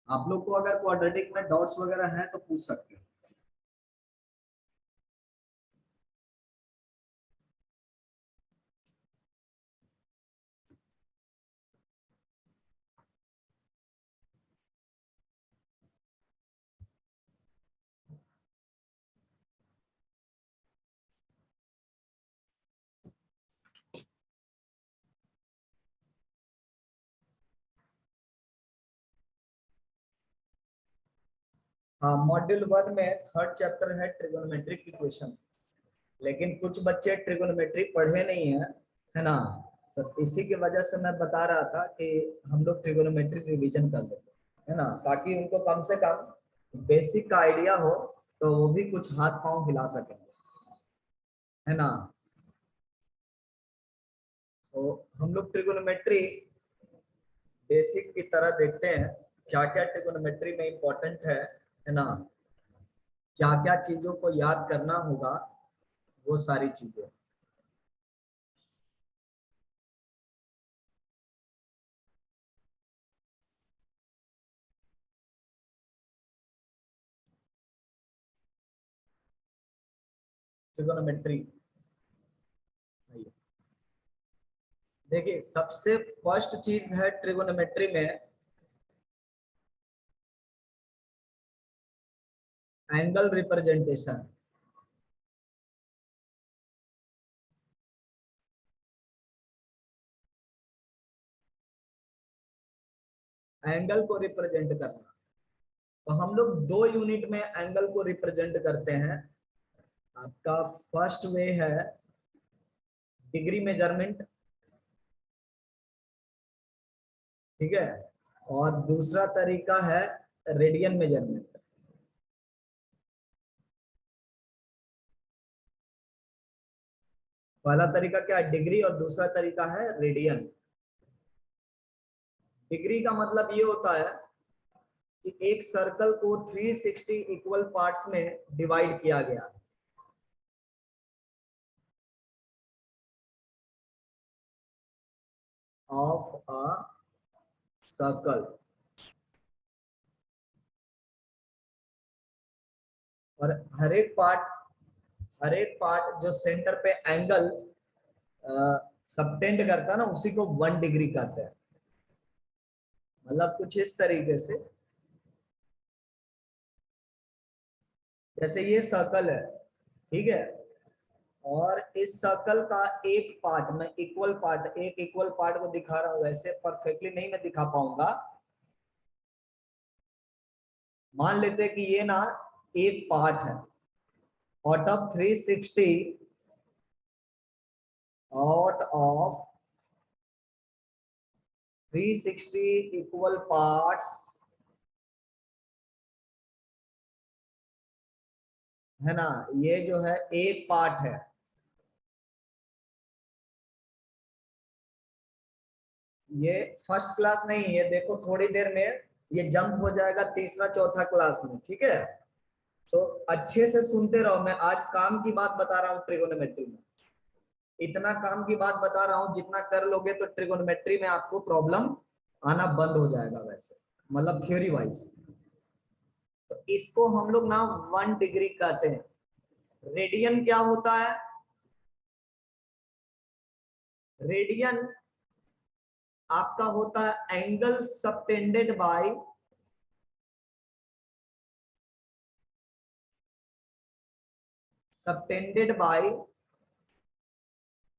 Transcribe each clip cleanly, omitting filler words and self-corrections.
आप लोग को अगर क्वाड्रेटिक में डॉट्स वगैरह हैं तो पूछ सकते हो। हाँ, मॉड्यूल 1 में थर्ड चैप्टर है ट्रिगोनोमेट्रिक इक्वेशंस। लेकिन कुछ बच्चे ट्रिगोनोमेट्री पढ़े नहीं है, है ना। तो इसी की वजह से मैं बता रहा था कि हम लोग ट्रिगोनोमेट्री रिवीजन कर लेते हैं, है ना, ताकि उनको कम से कम बेसिक का आइडिया हो, तो वो भी कुछ हाथ पांव हिला सकें, है ना। तो हम लोग ट्रिगोनोमेट्री बेसिक की तरह देखते हैं, क्या क्या ट्रिगोनोमेट्री में इंपॉर्टेंट है ना, क्या क्या चीजों को याद करना होगा, वो सारी चीजें। ट्रिगोनोमेट्री, देखिए सबसे फर्स्ट चीज है ट्रिगोनोमेट्री में एंगल रिप्रेजेंटेशन। एंगल को रिप्रेजेंट करना, तो हम लोग दो यूनिट में एंगल को रिप्रेजेंट करते हैं। आपका फर्स्ट वे है डिग्री मेजरमेंट, ठीक है, और दूसरा तरीका है रेडियन मेजरमेंट। पहला तरीका क्या है, डिग्री, और दूसरा तरीका है रेडियन। डिग्री का मतलब ये होता है कि एक सर्कल को 360 इक्वल पार्ट्स में डिवाइड किया गया ऑफ अ सर्कल, और हर एक पार्ट जो सेंटर पे एंगल सबटेंड करता है ना, उसी को 1 डिग्री कहते हैं। मतलब कुछ इस तरीके से, जैसे ये सर्कल है, ठीक है, और इस सर्कल का एक इक्वल पार्ट को दिखा रहा हूं, वैसे परफेक्टली नहीं मैं दिखा पाऊंगा। मान लेते हैं कि ये ना एक पार्ट है, out of 360, out of 360 equal parts, है ना, ये जो है एक पार्ट है। ये फर्स्ट क्लास नहीं है, देखो थोड़ी देर में ये जंप हो जाएगा तीसरा चौथा क्लास में, ठीक है। तो अच्छे से सुनते रहो, मैं आज काम की बात बता रहा हूँ ट्रिगोनोमेट्री में। इतना काम की बात बता रहा हूँ, जितना कर लोगे तो ट्रिगोनोमेट्री में आपको प्रॉब्लम आना बंद हो जाएगा, वैसे मतलब थ्योरी वाइज। तो इसको हम लोग ना 1 डिग्री कहते हैं। रेडियन क्या होता है, रेडियन आपका होता है angle subtended by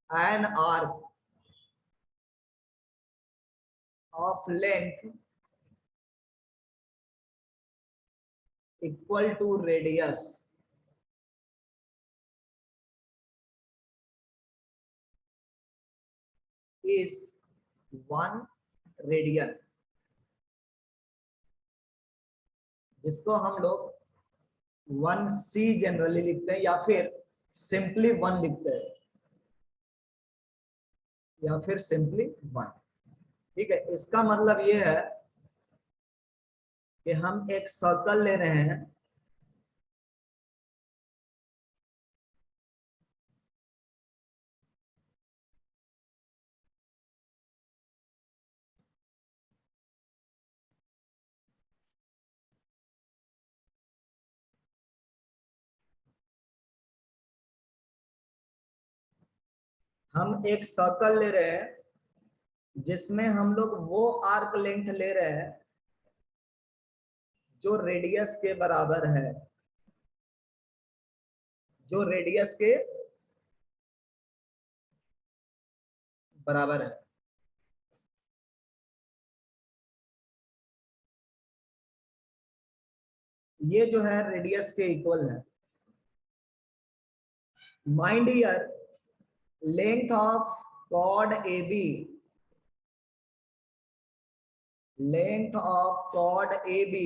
an arc of length equal to radius is 1 radian, जिसको हम लोग 1 C जनरली लिखते हैं, या फिर सिंपली 1 लिखते हैं, या फिर सिंपली 1। ठीक है, इसका मतलब ये है कि हम एक सर्कल ले रहे हैं, हम एक सर्कल ले रहे हैं जिसमें हम लोग वो आर्क लेंथ ले रहे हैं जो रेडियस के बराबर है, जो रेडियस के बराबर है। ये जो है रेडियस के इक्वल है। Mind dear, length of chord AB, length of chord AB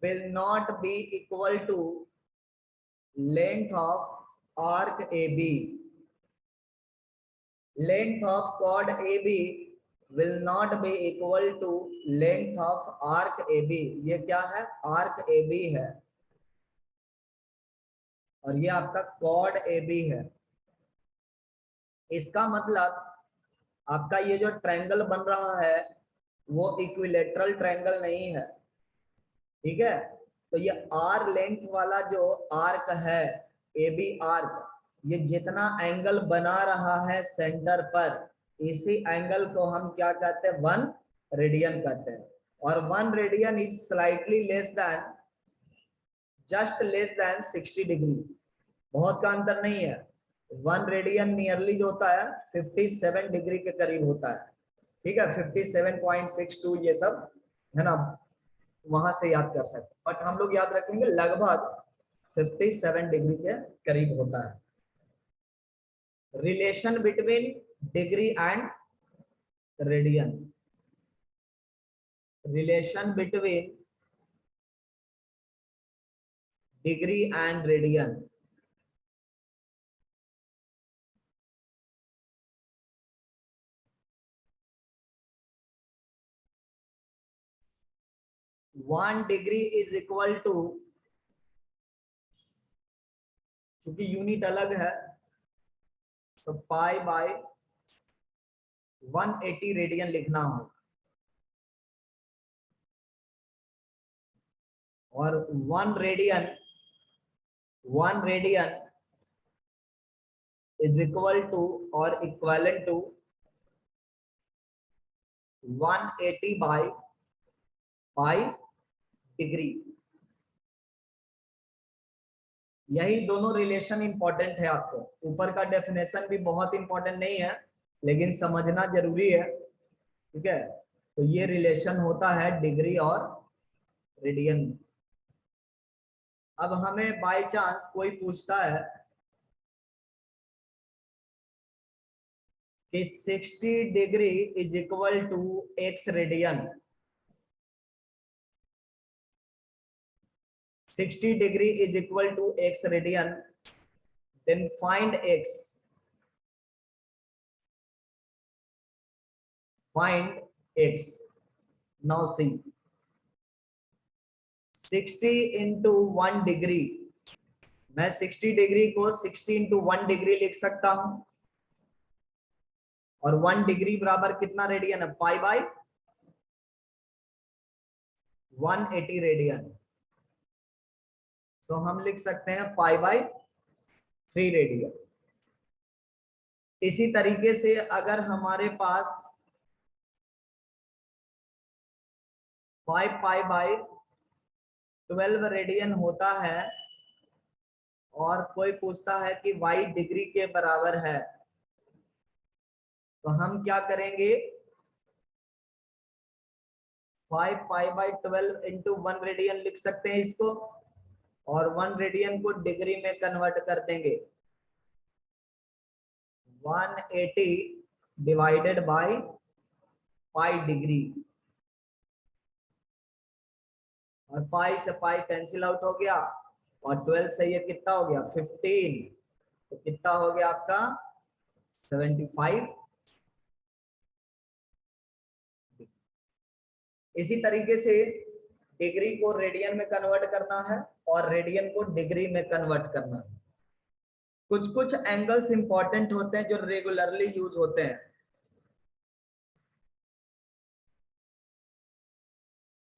will not be equal to length of arc AB. Length of chord AB will not be equal to length of arc AB. ये क्या है? arc AB है और ये आपका chord AB है। इसका मतलब आपका ये जो ट्रायंगल बन रहा है वो इक्विलेटरल ट्रायंगल नहीं है, ठीक है। तो ये आर लेंथ वाला जो आर्क है, AB आर्क, ये जितना एंगल बना रहा है सेंटर पर, इसी एंगल को हम क्या कहते हैं? 1 रेडियन कहते हैं। और 1 radian is slightly less than, just less than 60 degree. बहुत का अंतर नहीं है। 1 रेडियन नियरली जो होता है 57 डिग्री के करीब होता है, ठीक है। 57.62 ये सब है ना, वहां से याद कर सकते, बट हम लोग याद रखेंगे लगभग 57 डिग्री के करीब होता है। Relation between degree and radian, relation between degree and radian. One degree is equal to, क्योंकि यूनिट अलग है, सो पाई बाय 180 रेडियन लिखना हो, और 1 रेडियन इज इक्वल टू और equivalent to 180 by pi degree. यही दोनों रिलेशन इंपॉर्टेंट है आपको। ऊपर का डेफिनेशन भी बहुत इंपॉर्टेंट नहीं है, लेकिन समझना जरूरी है, ठीक है। तो ये रिलेशन होता है डिग्री और रेडियन। अब हमें बाय चांस कोई पूछता है कि 60 degree is equal to x radian, 60 degree is equal to x radian, then find x, find x। now see, 60 into 1 degree, मैं 60 डिग्री को 60 into 1 डिग्री लिख सकता हूं, और 1 डिग्री बराबर कितना रेडियन है? Pi by 180 radian. सो हम लिख सकते हैं पाई बाय 3 रेडियन। इसी तरीके से अगर हमारे पास 5 पाई बाय 12 रेडियन होता है और कोई पूछता है कि y डिग्री के बराबर है, तो हम क्या करेंगे? 5 पाई बाय 12 इंटू 1 रेडियन लिख सकते हैं इसको, और 1 रेडियन को डिग्री में कन्वर्ट कर देंगे। 180 डिवाइडेड बाय पाई डिग्री, और पाई से पाई कैंसिल आउट हो गया, और 12 से ये कितना हो गया? 15। तो कितना हो गया आपका? 75। इसी तरीके से डिग्री को रेडियन में कन्वर्ट करना है और रेडियन को डिग्री में कन्वर्ट करना है। कुछ कुछ एंगल्स इंपॉर्टेंट होते हैं जो रेगुलरली यूज होते हैं।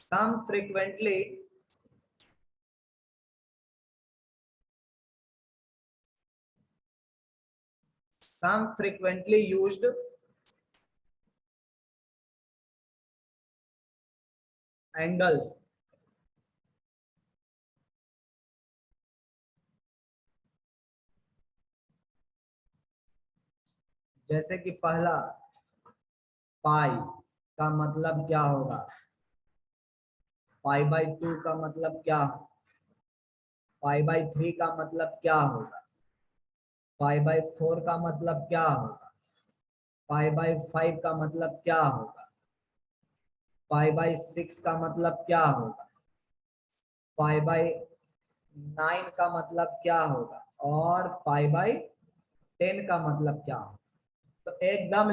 सम फ्रीक्वेंटली सम फ्रीक्वेंटली यूज्ड एंगल्स, जैसे कि पहला पाई का मतलब क्या होगा, पाई बाई 2 का मतलब क्या होगा, पाई बाई 3 का मतलब क्या होगा, पाई बाई 4 का मतलब क्या होगा, पाई बाई 5 का मतलब क्या होगा, पाई बाई 6 का मतलब क्या होगा, पाई बाई 9 का मतलब क्या होगा, और पाई बाई 10 का मतलब क्या होगा। तो एकदम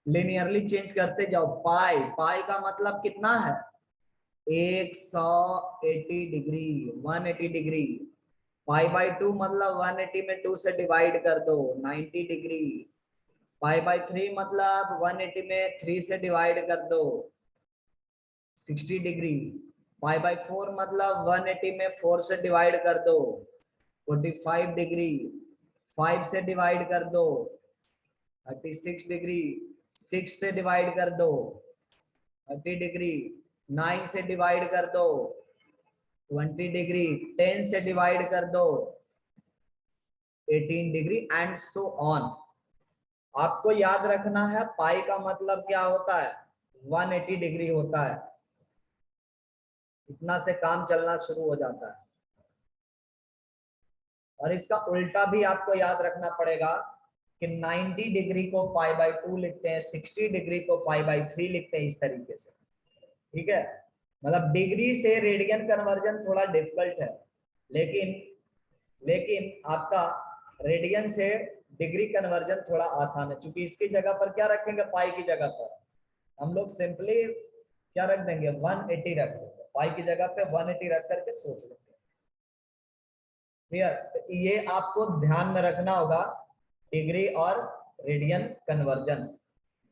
लिनियरली चेंज करते जाओ। पाई पाई का मतलब कितना है, 180 डिग्री, 180 डिग्री। पाई बाई 2 मतलब 180 में 2 से डिवाइड कर दो, 90 डिग्री। पाई बाई 3 मतलब 180 में 3 से डिवाइड कर दो, 60 डिग्री। पाई बाई 4 मतलब 180 में 4 से डिवाइड कर दो, 45 डिग्री। 5 से डिवाइड कर दो, 36 डिग्री। 6 से डिवाइड कर दो, 30 डिग्री। 9 से डिवाइड कर दो, 20 डिग्री। 10 से डिवाइड कर दो, 18 डिग्री, एंड सो ऑन। आपको याद रखना है पाई का मतलब क्या होता है, 180 डिग्री होता है। इतना से काम चलना शुरू हो जाता है। और इसका उल्टा भी आपको याद रखना पड़ेगा कि 90 डिग्री को पाई बाई 2 लिखते हैं, 60 डिग्री को पाई बाई 3 लिखते हैं, इस तरीके से। ठीक है, मतलब डिग्री से रेडियन कन्वर्जन थोड़ा डिफिकल्ट है, लेकिन लेकिन आपका रेडियन से डिग्री कन्वर्जन थोड़ा आसान है, क्योंकि इसकी जगह पर क्या रखेंगे, पाई की जगह पर हम लोग सिंपली क्या रख देंगे, 180 रख देंगे, पाई की जगह पे 180 रख करके सोच लेंगे। क्लियर, तो ये आपको ध्यान में रखना होगा, डिग्री और रेडियन कन्वर्जन।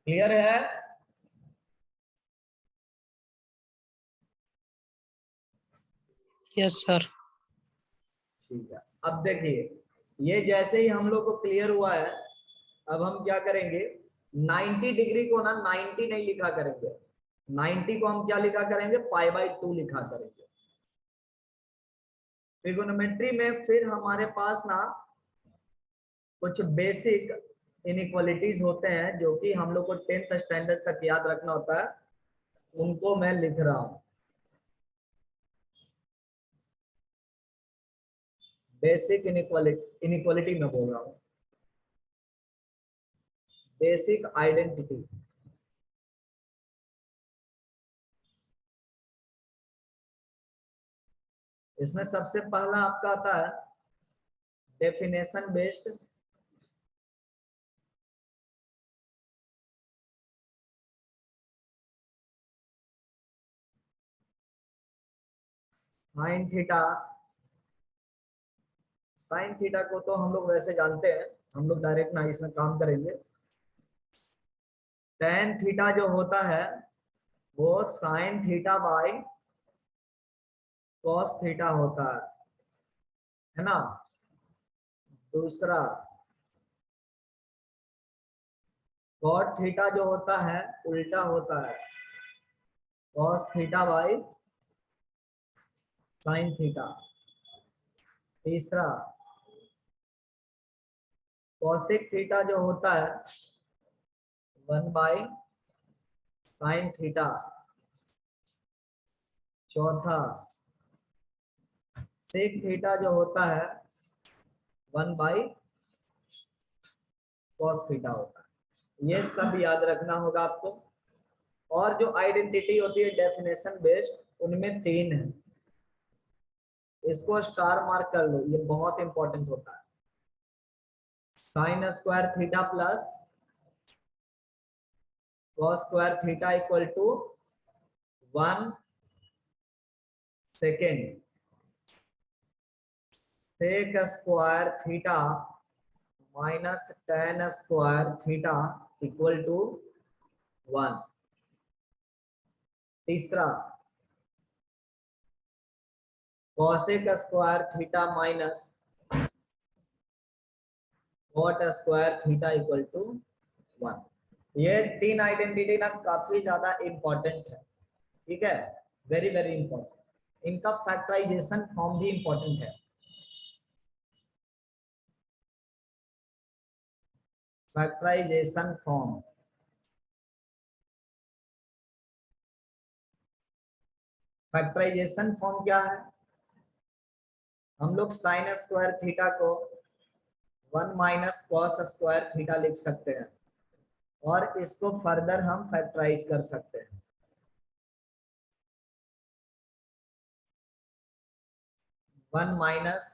क्लियर है? Yes sir. ठीक है, अब देखिए, ये जैसे ही हम लोग को क्लियर हुआ है, अब हम क्या करेंगे, 90 डिग्री को ना 90 नहीं लिखा करेंगे, 90 को हम क्या लिखा करेंगे, पाई बाई 2 लिखा करेंगे। ट्रिगोनोमेट्री में फिर हमारे पास ना कुछ बेसिक इनइक्वालिटीज होते हैं जो कि हम लोग को 10th स्टैंडर्ड तक याद रखना होता है, उनको मैं लिख रहा हूं। बेसिक इनइक्वालिटी में बोल रहा हूं, बेसिक आइडेंटिटी। इसमें सबसे पहला आपका आता है definition based sine theta. Sine theta को तो हम लोग वैसे जानते हैं, हम लोग डायरेक्ट ना इसमें काम करेंगे। टेन थीटा जो होता है वो sine theta by cos theta होता है ना। दूसरा कॉट थीटा जो होता है उल्टा होता है, cos theta by sine theta. तीसरा कॉसेक थीटा जो होता है 1 बाई साइन थीटा। चौथा सेक थीटा जो होता है 1 बाई कॉस थीटा होता है। ये सब याद रखना होगा आपको। और जो आइडेंटिटी होती है डेफिनेशन बेस्ड, उनमें 3 है, इसको स्टार मार्क कर लो, ये बहुत इंपॉर्टेंट होता है। Sine square theta plus cos square theta equal to 1 second. Sec square theta minus tan square theta equal to 1। तीसरा cosec square theta minus cot square theta equal to 1। ये तीन identity ना काफी ज्यादा इंपॉर्टेंट है, ठीक है, वेरी वेरी इंपॉर्टेंट। इनका फैक्टराइजेशन फॉर्म भी इंपॉर्टेंट है। फैक्टराइजेशन फॉर्म, फैक्टराइजेशन फॉर्म क्या है? हम लोग साइन स्क्वायर थीटा को 1 माइनस कॉस स्क्वायर थीटा लिख सकते हैं और इसको फर्दर हम फैक्टराइज कर सकते हैं। 1 minus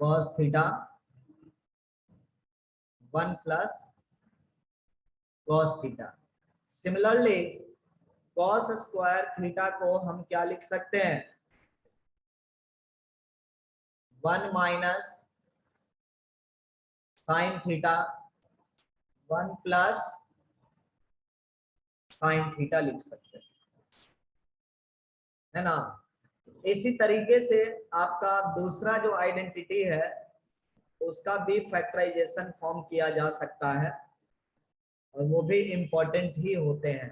cos theta 1 plus cos theta. Similarly cos square theta को हम क्या लिख सकते हैं? 1 minus sine theta 1 plus sign theta लिख सकते हैं, है ना। इसी तरीके से आपका दूसरा जो आइडेंटिटी है उसका भी फैक्टराइजेशन फॉर्म किया जा सकता है और वो भी इंपॉर्टेंट ही होते हैं।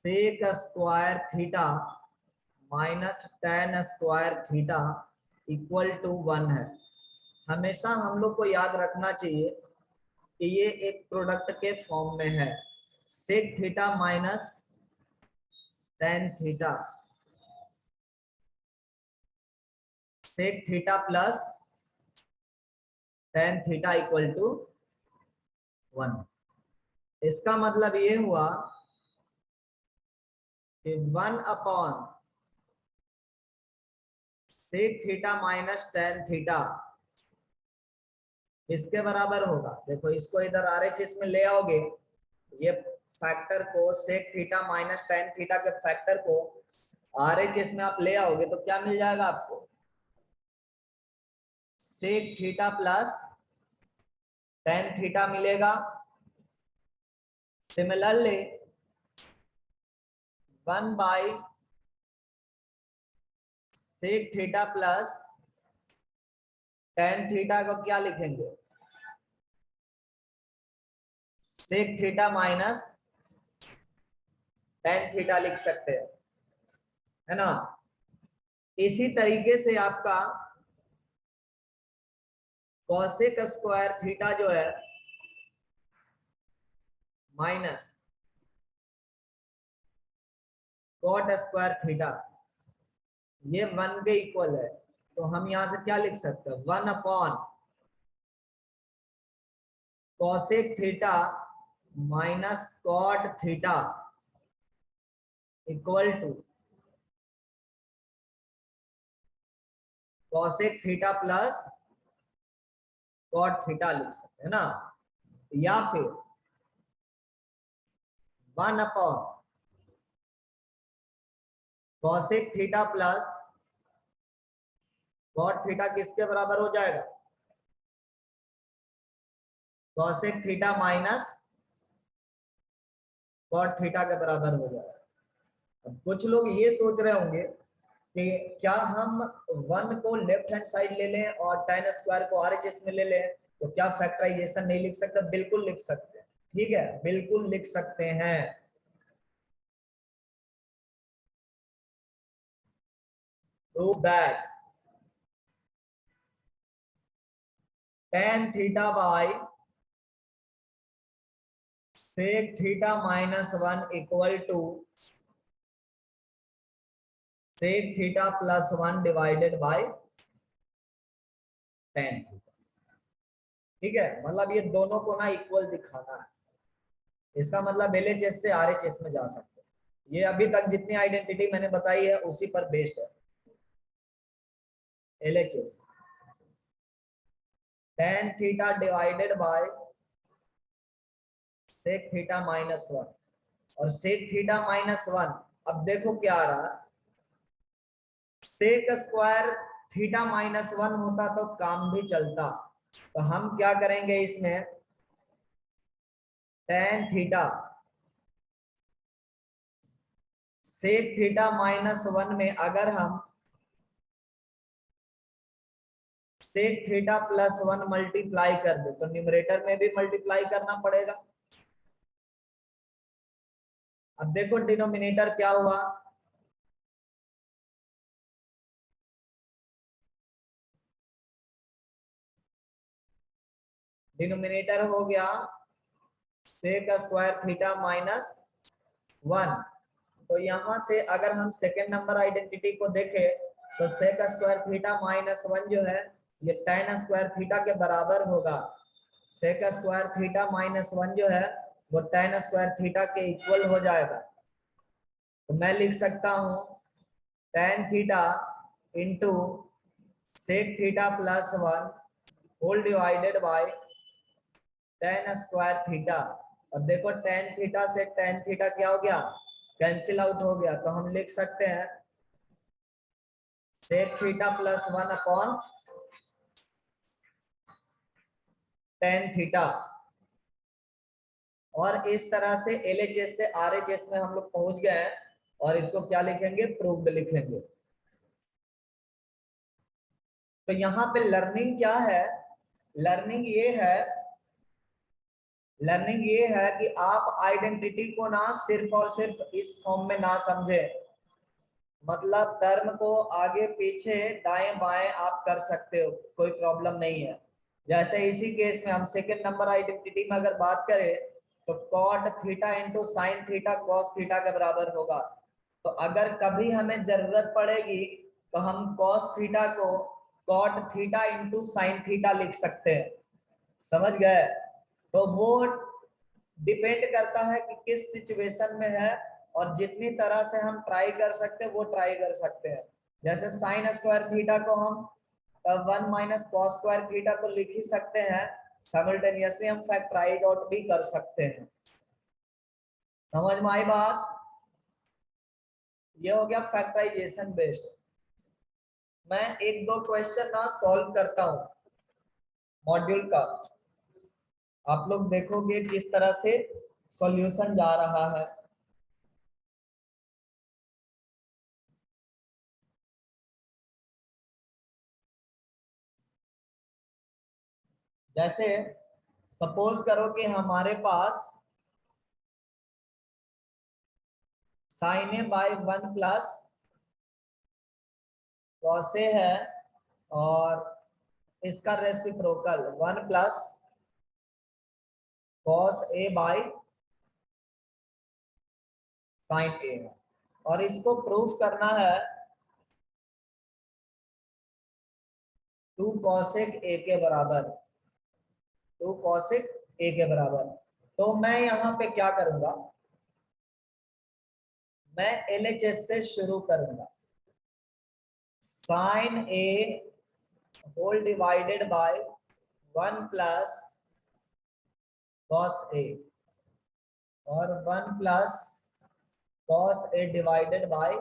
Sec square theta minus tan square theta equal to 1 है। हमेशा हम लोग को याद रखना चाहिए कि ये एक प्रोडक्ट के फॉर्म में है। Sec theta minus tan theta, sec theta plus tan theta equal to 1। इसका मतलब ये हुआ कि 1 upon sec theta minus tan theta इसके बराबर होगा। देखो इसको इधर RHS में ले आओगे, ये फैक्टर को sec theta minus tan theta के फैक्टर को RHS में आप ले आओगे तो क्या मिल जाएगा आपको? Sec theta plus tan theta मिलेगा। Similarly 1 by sec theta plus tan theta को क्या लिखेंगे? Sec theta minus tan theta लिख सकते हैं, है ना। इसी तरीके से आपका कॉसेक स्क्वायर थीटा जो है माइनस कॉट स्क्वायर थीटा ये 1 के इक्वल है, तो हम यहां से क्या लिख सकते हैं? 1 upon cosec theta minus cot theta equal to cosec theta plus cot theta लिख सकते हैं ना। या फिर 1 upon cosec theta plus cot theta किसके बराबर हो जाएगा? Cosec theta minus cot theta के बराबर हो जाएगा। अब कुछ लोग ये सोच रहे होंगे कि क्या हम 1 को लेफ्ट हैंड साइड ले लें और टेन स्क्वायर को RHS में ले लें, तो क्या फैक्टराइजेशन नहीं लिख सकते? बिल्कुल लिख सकते हैं, ठीक है, बिल्कुल लिख सकते हैं। Prove that tan theta by sec theta minus 1 equal to sec theta plus 1 divided by tan theta. ठीक है, मतलब ये दोनों को ना इक्वल दिखाना है। इसका मतलब LHS से RHS में जा सकते हैं। ये अभी तक जितनी आइडेंटिटी मैंने बताई है उसी पर बेस्ड है। LHS tan theta divided by sec theta minus 1 और सेक थीटा माइनस 1। अब देखो क्या आ रहा है, सेक स्क्वायर थीटा माइनस 1 होता तो काम भी चलता। तो हम क्या करेंगे इसमें, टेन थीटा सेक थीटा -1 में अगर हम सेक थीटा +1 मल्टीप्लाई कर दे तो न्यूमरेटर में भी मल्टीप्लाई करना पड़ेगा। अब देखो डिनोमिनेटर क्या हुआ, डिनोमिनेटर हो गया सेक स्क्वायर थीटा -1। तो यहां से अगर हम सेकेंड नंबर आइडेंटिटी को देखें तो सेक स्क्वायर थीटा -1 जो है ये tan स्क्वायर थीटा के बराबर होगा। सेक स्क्वायर थीटा -1 जो है वो tan स्क्वायर थीटा के इक्वल हो जाएगा। तो मैं लिख सकता हूं tan theta into sec theta +1 whole divided by tan square theta. अब देखो tan थीटा से tan थीटा क्या हो गया, कैंसिल आउट हो गया। तो हम लिख सकते हैं sec theta +1 upon tan theta. और इस तरह से LHS से RHS में हम लोग पहुंच गए हैं और इसको क्या लिखेंगे, प्रूव्ड लिखेंगे। तो यहाँ पे लर्निंग क्या है, लर्निंग ये है कि आप आइडेंटिटी को ना सिर्फ और सिर्फ इस फॉर्म में ना समझे, मतलब टर्म को आगे पीछे दाएं बाएं आप कर सकते हो, कोई प्रॉब्लम नहीं है। जैसे इसी केस में हम सेकेंड नंबर आइडेंटिटी में अगर बात करें तो cot theta into sine theta cos theta के बराबर होगा। तो अगर कभी हमें जरूरत पड़ेगी तो हम कॉस थीटा को cot theta into sine theta लिख सकते हैं, समझ गए। तो वो डिपेंड करता है कि किस सिचुएशन में है, और जितनी तरह से हम ट्राई कर सकते हैं वो ट्राई कर सकते हैं। जैसे साइन स्क्वायर थीटा को हम 1 माइनस कॉस स्क्वायर थीटा तो लिख ही सकते हैं, साइमल्टेनियसली हम फैक्टराइज आउट भी कर सकते हैं। समझ में आई बात, ये हो गया फैक्टराइजेशन बेस्ड। मैं एक दो क्वेश्चन ना सॉल्व करता हूं मॉड्यूल का, आप लोग देखोगे किस तरह से सॉल्यूशन जा रहा है। जैसे सपोज करो कि हमारे पास sine A by 1 plus cos A है और इसका reciprocal 1 plus cos A by sine A है, और इसको प्रूफ करना है 2 कॉसेक ए के बराबर, 2 कॉसेक ए के बराबर। तो मैं यहाँ पे क्या करूंगा, मैं LHS से शुरू करूंगा। Sine A whole divided by 1 plus cos A और 1 plus cos A divided by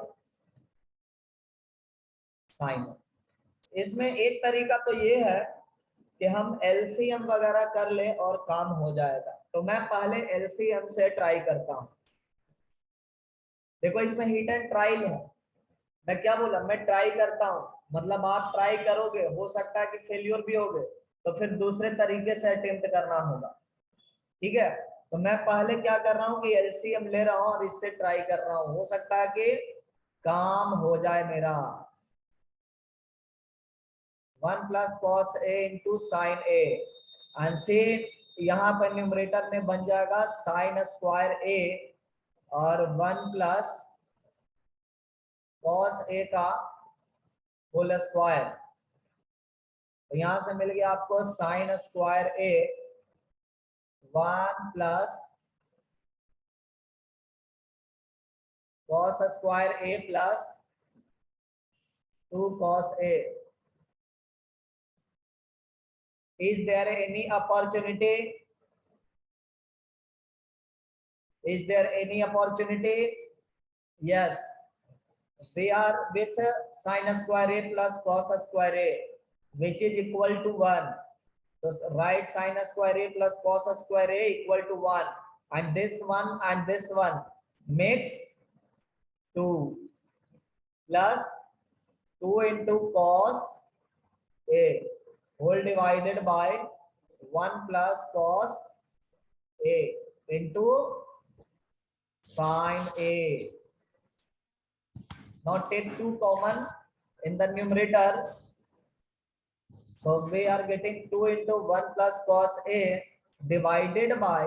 sine. इसमें एक तरीका तो ये है कि हम LCM वगैरह कर ले और काम हो जाएगा। तो मैं पहले LCM से ट्राई करता हूं। देखो इसमें हिट एंड ट्रायल है, मैं क्या बोला, मैं ट्राई करता हूं, मतलब आप ट्राई करोगे, हो सकता है कि फेल्योर भी होगे, तो फिर दूसरे तरीके से अटेम्प्ट करना होगा, ठीक है। तो मैं पहले क्या कर रहा हूँ कि LCM ले रहा हूँ और इससे ट्राई कर रहा हूँ, हो सकता है कि काम हो जाए मेरा। 1 plus cos A into sine A, and से यहाँ पर न्यूमरेटर में बन जाएगा साइन स्क्वायर ए और 1 प्लस कॉस ए का होल स्क्वायर। तो यहां से मिल गया आपको sign square A 1 plus cos square A plus 2 cos A. Is there any opportunity? Is there any opportunity? Yes. We are with sin square a plus cos square a, which is equal to 1. So write sin square a plus cos square a equal to 1, and this one makes 2 plus 2 into cos a whole divided by 1 plus cos a into sin a. Now take 2 common in the numerator. So we are getting 2 into 1 plus cos a divided by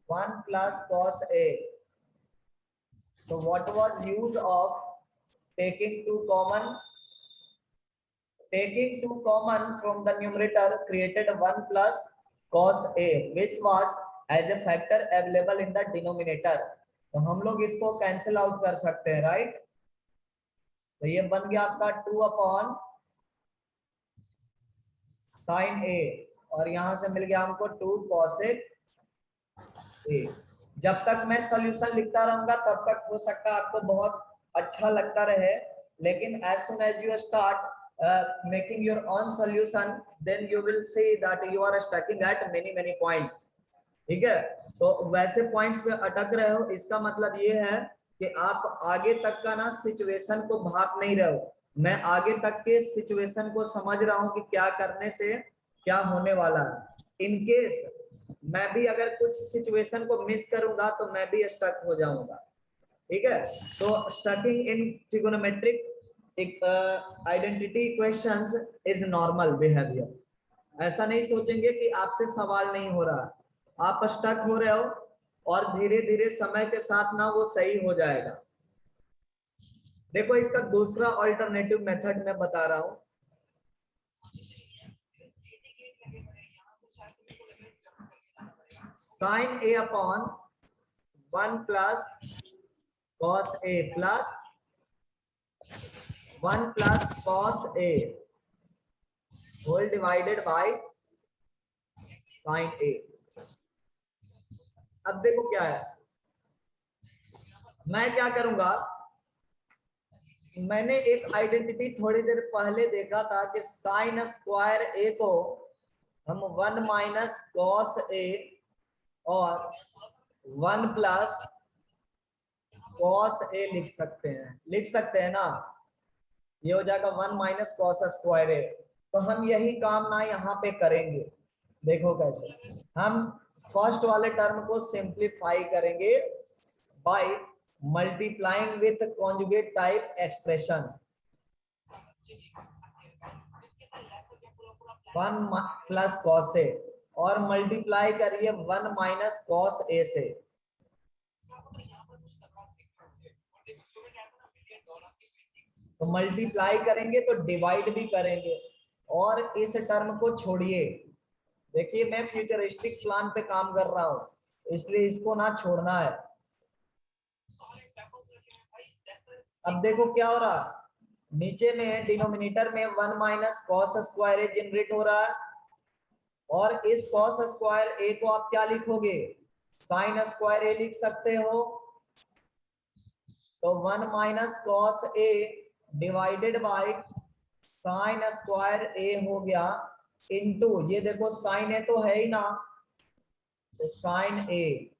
1 plus cos a. So what was use of taking 2 common? Taking 2 common from the numerator created 1 plus cos a, which was as a factor available in the denominator. तो हम लोग इसको cancel out कर सकते हैं, right? तो ये बन गया आपका 2 अपॉन साइन ए, और यहां से मिल गया हमको 2 कॉसेक ए। जब तक मैं सॉल्यूशन लिखता रहूंगा तब तक हो सकता है आपको बहुत अच्छा लगता रहे, लेकिन as soon as you start making your own solution, then you will see that you are stucking at many points. ठीक है, तो वैसे पॉइंट्स पे अटक रहे हो, इसका मतलब ये है कि आप आगे तक का ना सिचुएशन को भाप नहीं रहे हो। मैं आगे तक के सिचुएशन को समझ रहा हूं कि क्या करने से क्या होने वाला है। इन केस मैं भी अगर कुछ सिचुएशन को मिस करूंगा तो मैं भी स्टक हो जाऊंगा। ठीक है, so stucking in trigonometric identity equations is normal behaviour. ऐसा नहीं सोचेंगे कि आपसे सवाल नहीं हो रहा, आप स्टक हो रहे हो और धीरे धीरे समय के साथ ना वो सही हो जाएगा। देखो इसका दूसरा अल्टरनेटिव मेथड मैं बता रहा हूं। Sine A upon 1 plus cos A plus 1 plus cos A whole divided by sine A. अब देखो क्या है, मैं क्या करूंगा, मैंने एक आइडेंटिटी थोड़ी देर पहले देखा था कि साइन स्क्वायर ए को हम 1 माइनस कॉस ए और 1 प्लस कॉस ए लिख सकते हैं ना। ये हो जाएगा 1 माइनस कॉस स्क्वायर ए। तो हम यही काम ना यहाँ पे करेंगे। देखो कैसे, हम फर्स्ट वाले टर्म को सिंप्लीफाई करेंगे by multiplying with conjugate type expression. 1 plus cos A और मल्टीप्लाई करिए 1 माइनस कॉस ए से। तो मल्टीप्लाई करेंगे तो डिवाइड भी करेंगे, और इस टर्म को छोड़िए। देखिए मैं फ्यूचरिस्टिक प्लान पे काम कर रहा हूं, इसलिए इसको ना छोड़ना है। अब देखो क्या हो रहा, नीचे में डिनोमिनेटर में 1 माइनस कॉस स्क्वायर ए जनरेट हो रहा है, और इस कॉस स्क्वायर ए को आप क्या लिखोगे, साइन स्क्वायर ए लिख सकते हो। तो 1 minus cos A divided by sine square A हो गया, इनटू ये देखो साइन ए तो है ही ना, तो साइन ए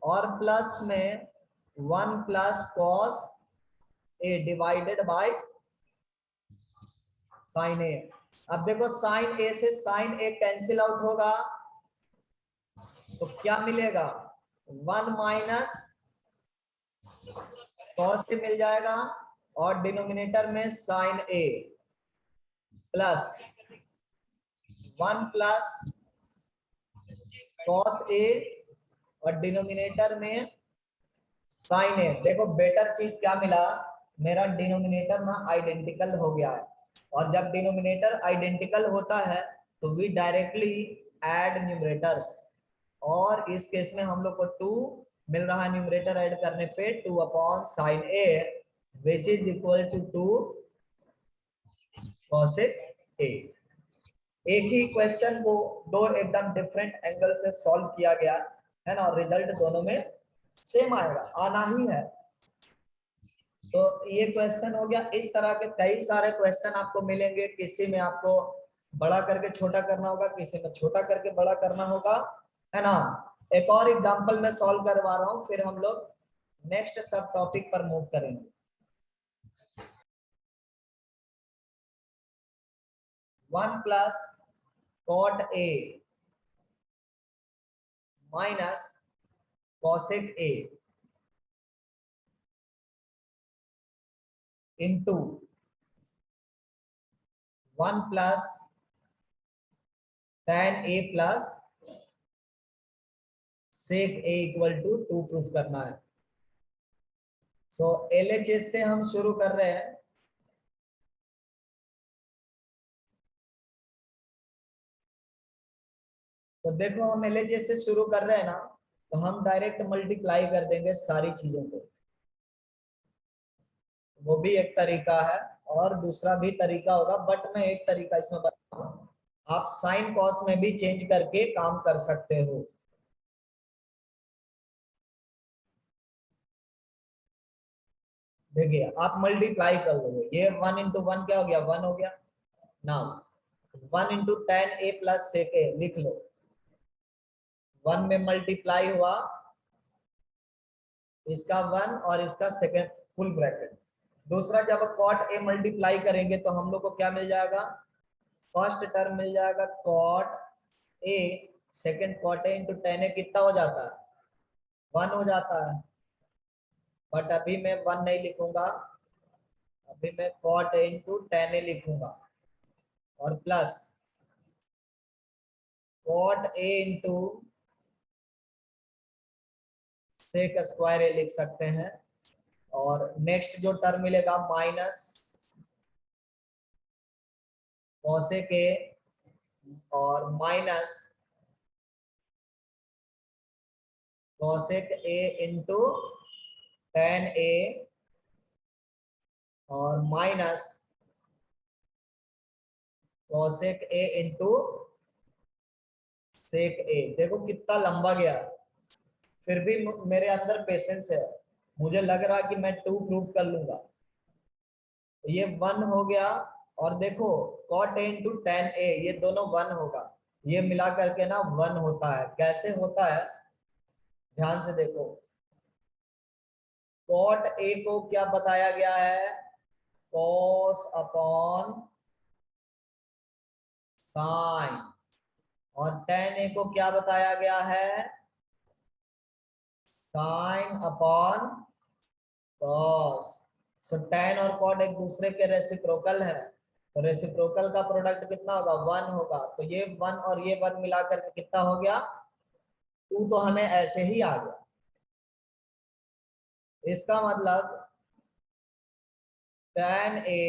और प्लस में 1 plus cos A divided by sine A. अब देखो साइन ए से साइन ए कैंसिल आउट होगा, तो क्या मिलेगा, 1 माइनस कॉस ए मिल जाएगा, और डिनोमिनेटर में sign A plus 1 plus cos A और डिनोमिनेटर में साइन ए। देखो बेटर चीज क्या मिला, मेरा डिनोमिनेटर ना आइडेंटिकल हो गया है, और जब डिनोमिनेटर आइडेंटिकल होता है तो वी डायरेक्टली ऐड न्यूमरेटर्स, और इस केस में हम लोग को 2 मिल रहा है न्यूमरेटर ऐड करने पे, 2 upon sine A which is equal to 2 cosec A. एक ही क्वेश्चन को दो एकदम डिफरेंट एंगल से सॉल्व किया गया है ना, और रिजल्ट दोनों में सेम आएगा, आना ही है। तो ये क्वेश्चन हो गया। इस तरह के कई सारे क्वेश्चन आपको मिलेंगे, किसी में आपको बड़ा करके छोटा करना होगा, किसी में छोटा करके बड़ा करना होगा, है ना। एक और एग्जांपल मैं सॉल्व करवा रहा हूँ, फिर हम लोग नेक्स्ट सब टॉपिक पर मूव करेंगे। One plus cot A minus cosec A into one plus tan A plus sec A equal to 2 proof करना है। सो LHS से हम शुरू कर रहे हैं। तो देखो हम LHS से शुरू कर रहे हैं ना, तो हम डायरेक्ट मल्टीप्लाई कर देंगे सारी चीजों को। वो भी एक तरीका है और दूसरा भी तरीका होगा, बट मैं एक तरीका इसमें बताऊंगा। आप साइन कॉस में भी चेंज करके काम कर सकते हो। देखिए आप मल्टीप्लाई कर लोगे, ये 1 इंटू 1 क्या हो गया, 1 हो गया ना। 1 into tan A plus sec ए लिख लो। 1 में मल्टीप्लाई हुआ, इसका 1 और इसका सेकेंड फुल ब्रैकेट। दूसरा जब कॉट ए मल्टीप्लाई करेंगे तो हम लोग को क्या मिल जाएगा, फर्स्ट टर्म मिल जाएगा cot A, second cot A into tan A कितना हो जाता है, 1 हो जाता है। बट अभी मैं 1 नहीं लिखूंगा, अभी मैं cot A into tan A लिखूंगा और plus cot A into sec square A लिख सकते हैं। और नेक्स्ट जो टर्म मिलेगा माइनस कॉसेक ए और minus cosec A into tan A और minus cosec A into sec A. देखो कितना लंबा गया, फिर भी मेरे अंदर पेशेंस है, मुझे लग रहा कि मैं 2 प्रूफ कर लूंगा। ये 1 हो गया और देखो cot a इंटू टेन ए ये दोनों 1 होगा, ये मिला करके ना 1 होता है। कैसे होता है ध्यान से देखो, cot a को क्या बताया गया है, cos अपॉन साइन, और tan a को क्या बताया गया है, साइन अपॉन कॉस। सो tan और cot एक दूसरे के रेसिप्रोकल है, तो रेसिप्रोकल का प्रोडक्ट कितना होगा, 1 होगा। तो ये 1 और ये 1 मिलाकर के कितना हो गया, 2। तो हमें ऐसे ही आ गया। इसका मतलब tan a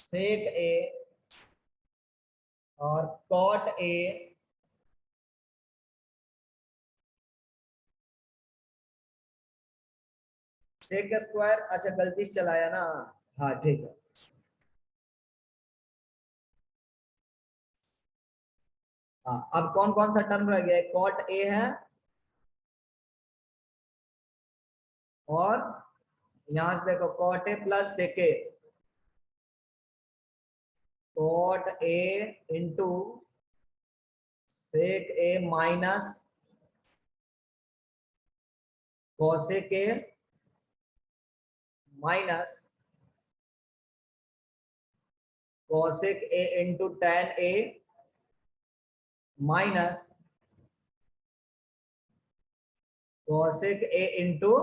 सेक a और cot a सेक स्क्वायर, अच्छा गलती से चलाया ना, हाँ ठीक है। हाँ अब कौन कौन सा टर्म रह गया है, cot a है और यहां से देखो cot a plus sec a, cot a into sec a minus cosec a minus cosec a into tan a minus cosec a into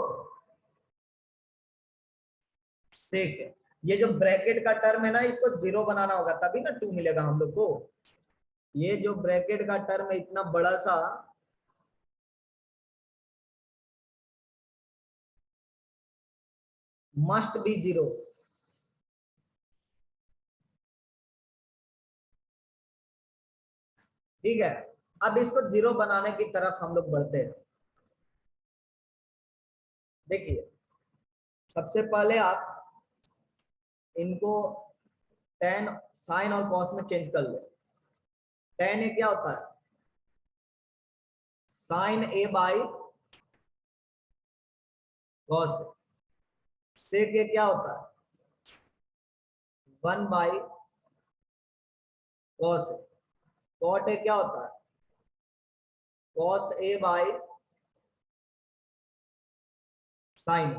sec. ये जो ब्रैकेट का टर्म है ना, इसको 0 बनाना होगा तभी ना 2 मिलेगा हम लोग को। ये जो ब्रैकेट का टर्म है इतना बड़ा सा, मस्ट बी 0। ठीक है, अब इसको 0 बनाने की तरफ हम लोग बढ़ते हैं। देखिए सबसे पहले आप इनको tan साइन और कॉस में चेंज कर लो। tan ए क्या होता है, sign A by cos. Sec A क्या होता है, 1 बाई कॉस। कॉट ए क्या होता है, cos A by sine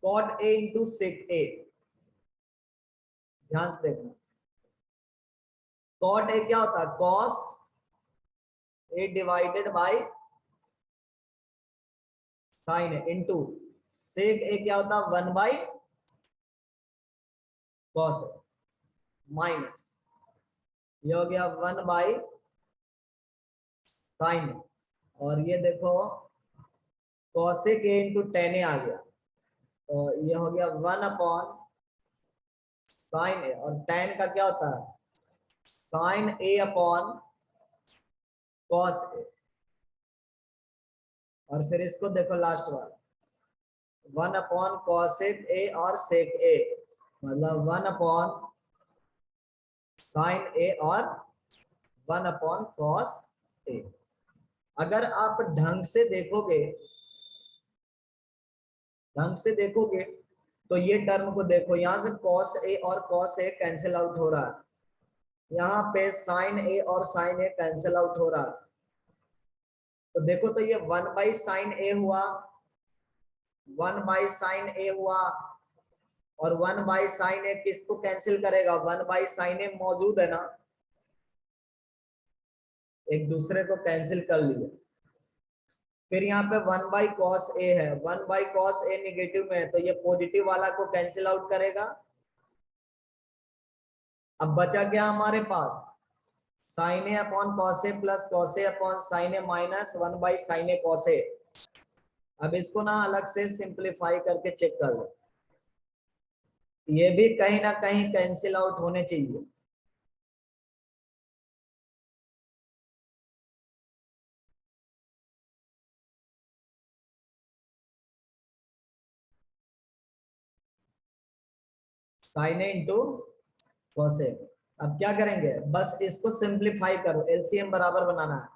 cot A into sec A, ध्यान से देखना, कॉट ए क्या होता है, cos A divided by sine A into sec A क्या होता है 1 बाय कॉस ए माइनस ये हो गया 1 बाय साइन ए, और ये देखो कॉसेक ए इंटू टेन ए आ गया, तो ये हो गया 1 अपॉन साइन ए, और टेन का क्या होता है sign A upon cos A, और फिर इसको देखो last bar 1 upon cosec A और सेक ए, मतलब 1 अपॉन साइन ए और 1 अपॉन कॉस ए। अगर आप ढंग से देखोगे तो ये टर्म को देखो, यहां से कॉस ए और कॉस ए कैंसिल आउट हो रहा है, यहाँ पे साइन ए और साइन ए कैंसिल आउट हो रहा है, तो देखो तो ये 1 बाई साइन ए हुआ, 1 बाई साइन ए हुआ, और 1 बाई साइन ए किसको कैंसिल करेगा, 1 बाई साइन ए मौजूद है ना, एक दूसरे को कैंसिल कर लिया। फिर यहाँ पे 1 बाई कॉस ए है, 1 बाई कॉस ए निगेटिव में है, तो ये पॉजिटिव वाला को कैंसिल आउट करेगा। अब बचा क्या हमारे पास, sine A upon cos A plus cos A upon sine A minus 1 by sine A cos A. अब इसको ना अलग से सिंप्लीफाई करके चेक कर लो, ये भी कहीं ना कहीं कैंसिल आउट होने चाहिए। Sign A into cos A, अब क्या करेंगे, बस इसको सिंप्लीफाई करो, एलसीएम बराबर बनाना है।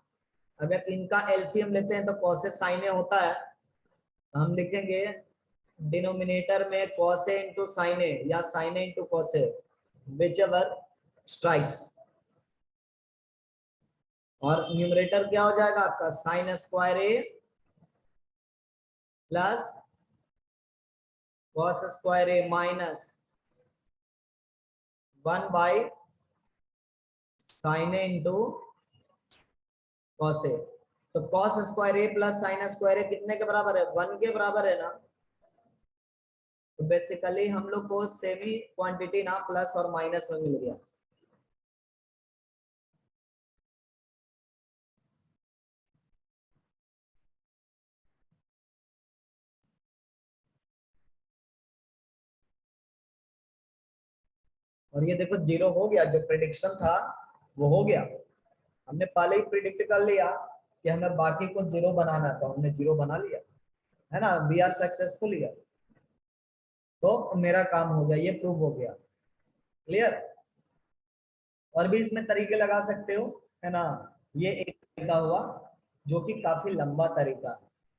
अगर इनका एलसीएम लेते हैं तो कॉस ए साइन ए होता है, हम लिखेंगे डिनोमिनेटर में cos A into sine A या sine A into cos A, whichever strikes, और न्यूमरेटर क्या हो जाएगा आपका sine square A plus cos square A minus 1 by sine A into cos A. तो cos square A plus sine square A कितने के बराबर है, 1 के बराबर है ना, तो बेसिकली हम लोग को सेमी क्वांटिटी ना प्लस और माइनस में मिल गया। और ये देखो जीरो हो गया, जो प्रिडिक्शन था वो हो गया, हमने पहले ही प्रिडिक्ट कर लिया कि हमें बाकी को जीरो बनाना है, तो हमने जीरो बना लिया है ना, वी आर सक्सेसफुल हियर, तो मेरा काम हो गया, ये प्रूव हो गया। क्लियर, और भी इसमें तरीके लगा सकते हो है ना, ये एक तरीका हुआ जो कि काफी लंबा तरीका है,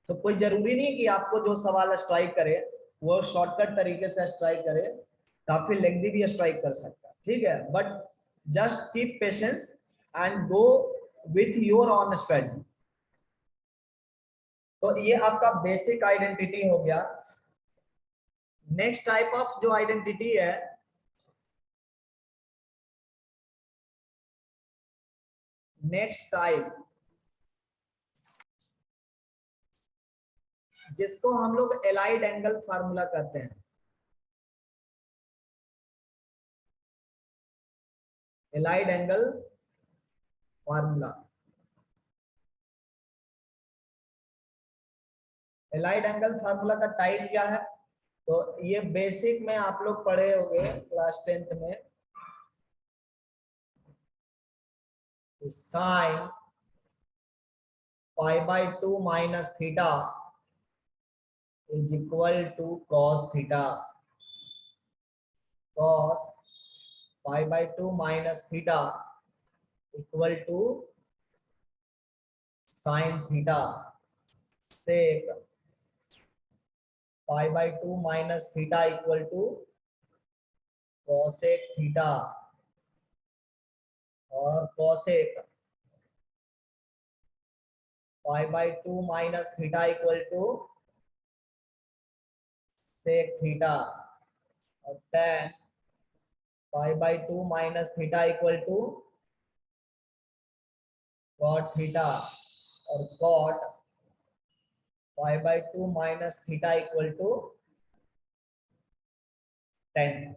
तो कोई जरूरी नहीं कि आपको जो सवाल स्ट्राइक करे वो शॉर्टकट तरीके से स्ट्राइक करे, काफी लेंथी भी स्ट्राइक कर सकता है, ठीक है, but just keep patience and go with your on strategy. तो ये आपका बेसिक आइडेंटिटी हो गया। नेक्स्ट टाइप ऑफ जो आइडेंटिटी है, नेक्स्ट टाइप जिसको हम लोग एलाइड एंगल फार्मूला कहते हैं, allied angle formula. Allied angle formula का टाइप क्या है, तो ये बेसिक में आप लोग पढ़े होंगे क्लास 10th में, sine pi by 2 minus theta is equal to cos theta, cos pi by 2 minus theta equal to sine theta, sec pi by 2 minus theta equal to cosec theta, और cosec pi by 2 minus theta equal to sec theta और tan π/2 minus theta equal to cot theta और cot π/2 minus theta equal to tan।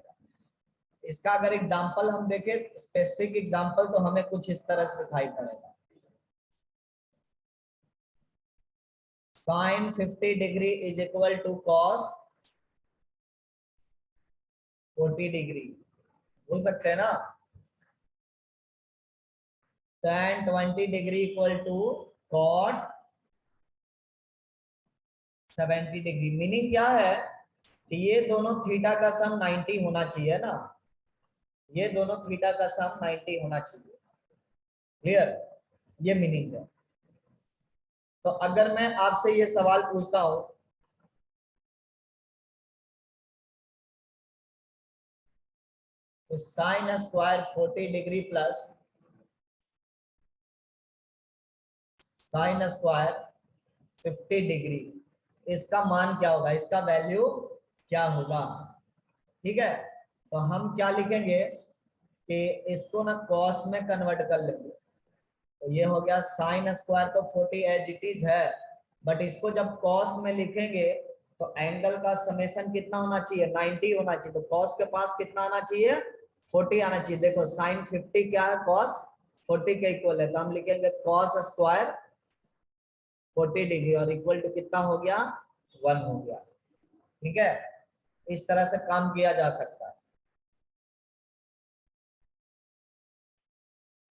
इसका अगर example हम देखें, specific example, तो हमें कुछ इस तरह से दिखाई पड़ेगा। sin 50 degree is equal to cos 40 degree, बोल सकते हैं ना। tan 20 degree equal to cot 70 degree. Meaning क्या है कि ये दोनों थीटा का सम 90 होना चाहिए ना, ये दोनों थीटा का सम 90 होना चाहिए। क्लियर, ये मीनिंग है। तो अगर मैं आपसे ये सवाल पूछता हूं, तो sine square 40 degree plus sine square 50 degree, इसका मान क्या होगा, इसका वैल्यू क्या होगा। ठीक है, तो हम क्या लिखेंगे कि इसको ना कॉस में कन्वर्ट कर लेंगे। तो ये हो गया साइन स्क्वायर, तो 40 एज इट इज है, बट इसको जब कॉस में लिखेंगे तो एंगल का समेशन कितना होना चाहिए, 90 होना चाहिए। तो कॉस के पास कितना आना चाहिए, 40 आना चाहिए। देखो साइन 50 क्या है, कॉस 40 के इक्वल है, तो हम लिखेंगे कॉस स्क्वायर 40 डिग्री और इक्वल टू कितना हो गया, 1 हो गया। ठीक है, इस तरह से काम किया जा सकता है।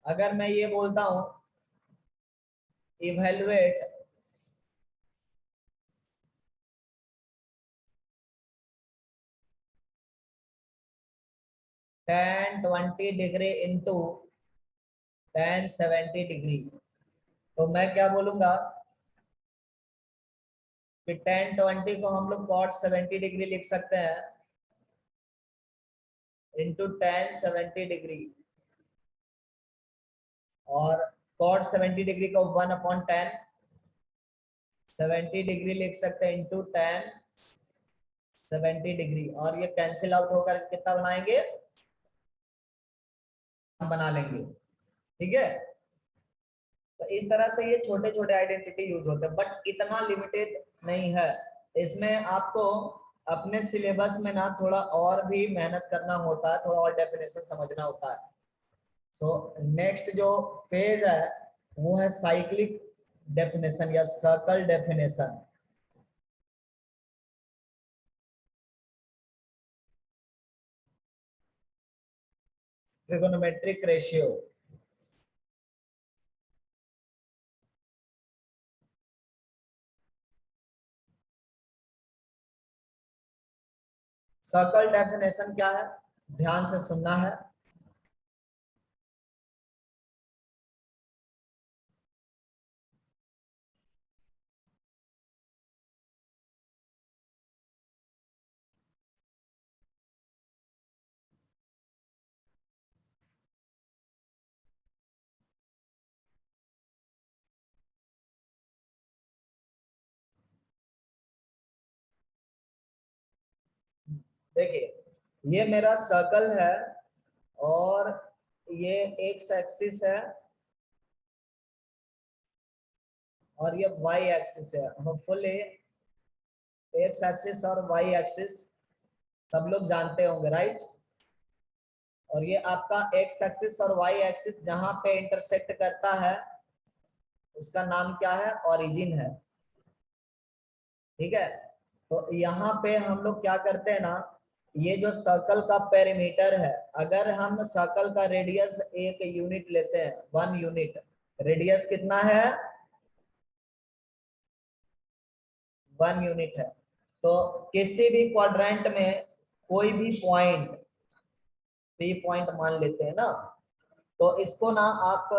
अगर मैं ये बोलता हूं evaluate tan 20 degree into tan 70 degree, तो मैं क्या बोलूंगा कि tan 20 को हम लोग cot 70 डिग्री लिख सकते हैं इंटू tan 70 डिग्री, और cot 70 डिग्री को 1/tan 70 डिग्री लिख सकते हैं इंटू tan 70 डिग्री, और ये कैंसिल आउट होकर कितना बनाएंगे, हम बना लेंगे। ठीक है, तो इस तरह से ये छोटे छोटे आइडेंटिटी यूज होते हैं, बट इतना लिमिटेड नहीं है। इसमें आपको अपने सिलेबस में ना थोड़ा और भी मेहनत करना होता है, थोड़ा और डेफिनेशन समझना होता है। सो नेक्स्ट जो फेज है वो है साइक्लिक डेफिनेशन या circle definition. Trigonometric ratio, circle definition क्या है, ध्यान से सुनना है। देखिए ये मेरा सर्कल है और ये एक्स एक्सिस है और ये वाई एक्सिस है। होपफुली एक्स एक्सिस और वाई एक्सिस सब लोग जानते होंगे, राइट। और ये आपका एक्स एक्सिस और वाई एक्सिस जहां पे इंटरसेक्ट करता है उसका नाम क्या है, ओरिजिन है। ठीक है, तो यहाँ पे हम लोग क्या करते हैं ना, ये जो सर्कल का पेरीमीटर है, अगर हम सर्कल का रेडियस एक यूनिट लेते हैं, 1 यूनिट, रेडियस कितना है, 1 यूनिट है, तो किसी भी क्वाड्रेंट में कोई भी पॉइंट, पी पॉइंट मान लेते हैं ना, तो इसको ना आप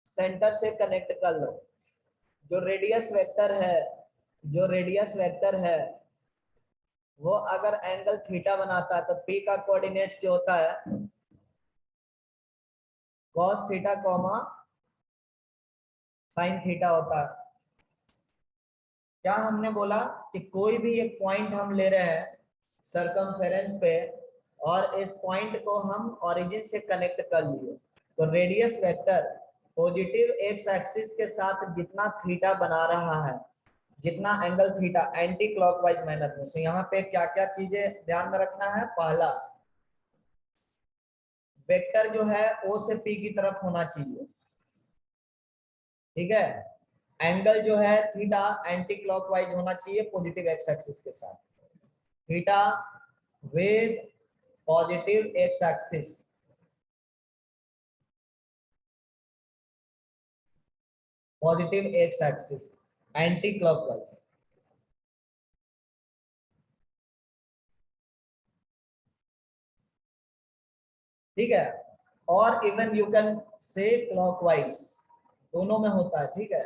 सेंटर से कनेक्ट कर लो। जो रेडियस वेक्टर है, जो रेडियस वेक्टर है वो अगर एंगल थीटा बनाता है तो पी का कोऑर्डिनेट्स जो होता है cos theta comma sin theta होता है। क्या हमने बोला कि कोई भी एक पॉइंट हम ले रहे हैं सरकमफेरेंस पे, और इस पॉइंट को हम ओरिजिन से कनेक्ट कर लिए, तो radius vector positive x axis के साथ जितना थीटा बना रहा है, जितना angle theta anti clockwise manner में, सो यहाँ पे क्या क्या चीजें ध्यान में रखना है। पहला, वेक्टर जो है ओ से पी की तरफ होना चाहिए, ठीक है। एंगल जो है थीटा एंटी क्लॉकवाइज होना चाहिए पॉजिटिव एक्स एक्सिस के साथ, theta with positive x axis, positive x axis anti clockwise, ठीक है। और even you can say clockwise, दोनों में होता है, ठीक है।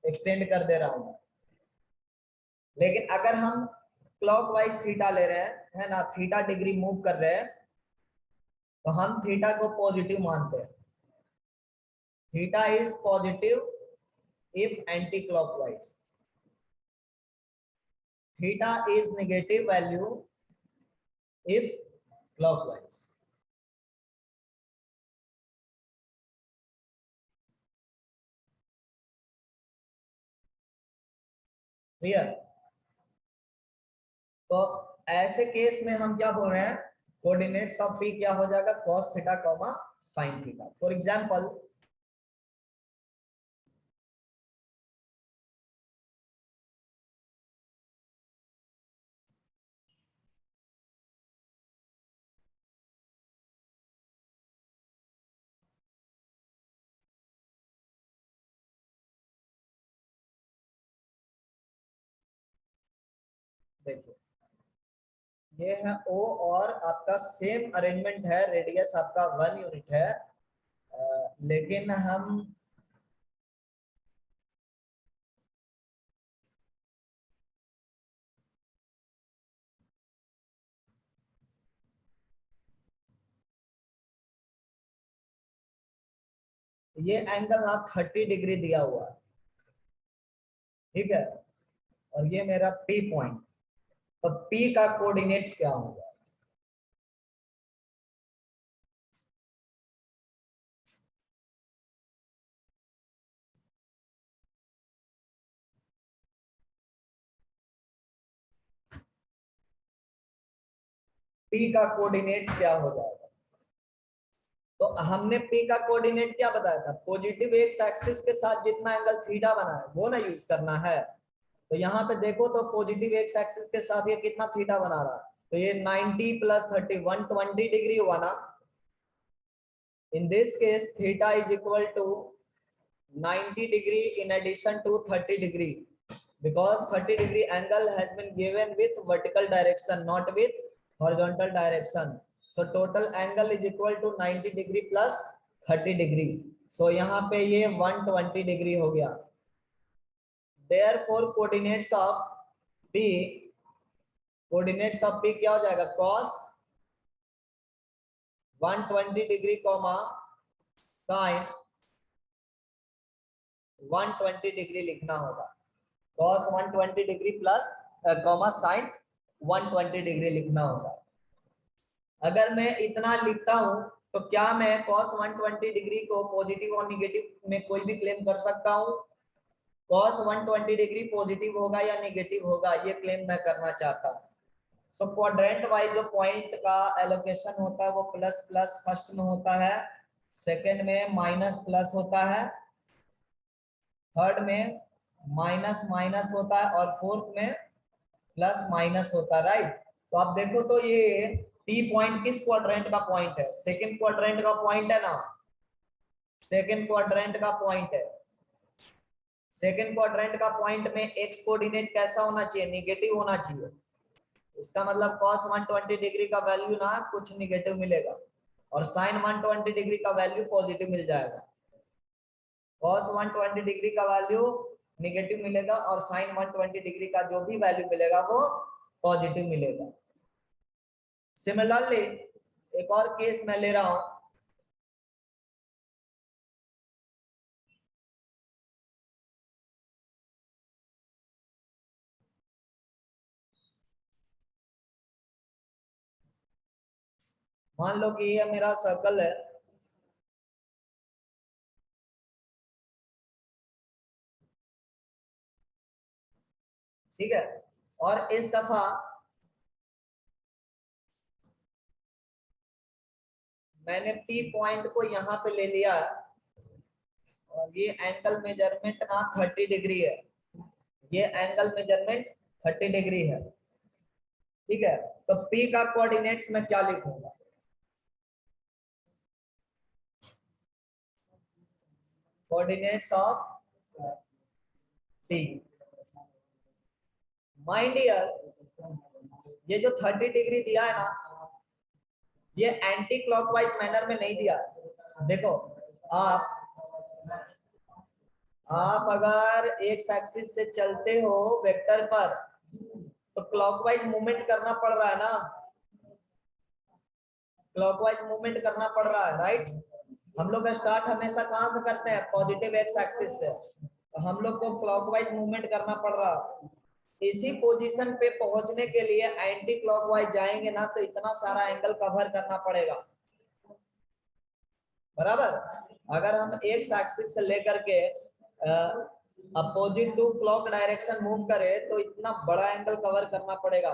एक्सटेंड कर दे रहा हूं, लेकिन अगर हम क्लॉकवाइज थीटा ले रहे हैं, है ना, थीटा डिग्री मूव कर रहे हैं, तो हम थीटा को पॉजिटिव मानते हैं। Theta is positive if anti-clockwise, theta is negative value if clockwise, clear. तो ऐसे केस में हम क्या बोल रहे हैं, कोऑर्डिनेट्स ऑफ पी क्या हो जाएगा, cos theta comma sin theta. For example, देखिए ये है O, और आपका सेम अरेंजमेंट है, रेडियस आपका 1 यूनिट है, लेकिन हम ये एंगल ना 30 डिग्री दिया हुआ है, ठीक है, और ये मेरा P पॉइंट, तो P का कोऑर्डिनेट्स क्या होगा, P का कोऑर्डिनेट्स क्या हो जाएगा। तो हमने P का कोऑर्डिनेट क्या बताया था, पॉजिटिव एक्स एक्सिस के साथ जितना एंगल थीटा बना है वो ना यूज करना है। तो यहाँ पे देखो तो पॉजिटिव एक्स एक्सिस के साथ ये कितना थीटा बना रहा है, तो ये 90 प्लस 30 120 डिग्री हुआ ना। In this case theta is equal to 90 degree in addition to 30 degree, because 30 degree angle has been given with vertical direction, not with horizontal direction. So total angle is equal to 90 degree plus 30 degree. So यहाँ पे ये 120 degree हो गया। Therefore coordinates of P, coordinates of P क्या हो जाएगा, cos 120 degree comma sin 120 degree लिखना होगा, cos 120 degree plus comma sin 120 degree लिखना होगा। अगर मैं इतना लिखता हूं तो क्या मैं cos 120 डिग्री को पॉजिटिव और निगेटिव में कोई भी क्लेम कर सकता हूं, cos 120 डिग्री पॉजिटिव होगा या निगेटिव होगा, ये क्लेम मैं करना चाहता हूं। सो क्वाड्रेंट वाइज जो पॉइंट का एलोकेशन होता है वो प्लस प्लस फर्स्ट में होता है, सेकंड में माइनस प्लस होता है, थर्ड में माइनस माइनस होता है, और फोर्थ में प्लस माइनस होता है, राइट। तो आप देखो तो ये टी पॉइंट किस क्वाड्रेंट का पॉइंट है, सेकंड क्वाड्रेंट का पॉइंट है ना, सेकंड क्वाड्रेंट का पॉइंट है। सेकंड क्वाड्रेंट का पॉइंट में एक्स कोऑर्डिनेट कैसा होना चाहिए, निगेटिव होना चाहिए। इसका मतलब cos 120 डिग्री का वैल्यू ना कुछ निगेटिव मिलेगा, और sin 120 डिग्री का वैल्यू पॉजिटिव मिल जाएगा। cos 120 डिग्री का वैल्यू निगेटिव मिलेगा, और sin 120 डिग्री का जो भी वैल्यू मिलेगा वो पॉजिटिव मिलेगा। सिमिलरली एक और केस मैं ले रहा हूं, मान लो कि ये मेरा सर्कल है, ठीक है, और इस दफा मैंने पी पॉइंट को यहाँ पे ले लिया और ये एंगल मेजरमेंट ना 30 डिग्री है, ये एंगल मेजरमेंट 30 डिग्री है, ठीक है। तो पी का कोऑर्डिनेट्स मैं क्या लिखूंगा, coordinates of P, mind dear ये जो 30 डिग्री दिया है ना, ये एंटी क्लॉकवाइज मैनर में नहीं दिया। देखो आप अगर एक एक्सिस से चलते हो वेक्टर पर तो क्लॉकवाइज मूवमेंट करना पड़ रहा है ना, क्लॉकवाइज मूवमेंट करना पड़ रहा है, राइट। हम लोग स्टार्ट हमेशा कहां से करते हैं, पॉजिटिव एक्स एक्सिस से, तो हम लोग को क्लॉकवाइज मूवमेंट करना पड़ रहा है। इसी पोजीशन पे पहुंचने के लिए एंटी क्लॉकवाइज जाएंगे ना तो इतना सारा एंगल कवर करना पड़ेगा, बराबर। अगर हम एक एक्सिस से लेकर के opposite to clock direction move करें तो इतना बड़ा एंगल कवर करना पड़ेगा।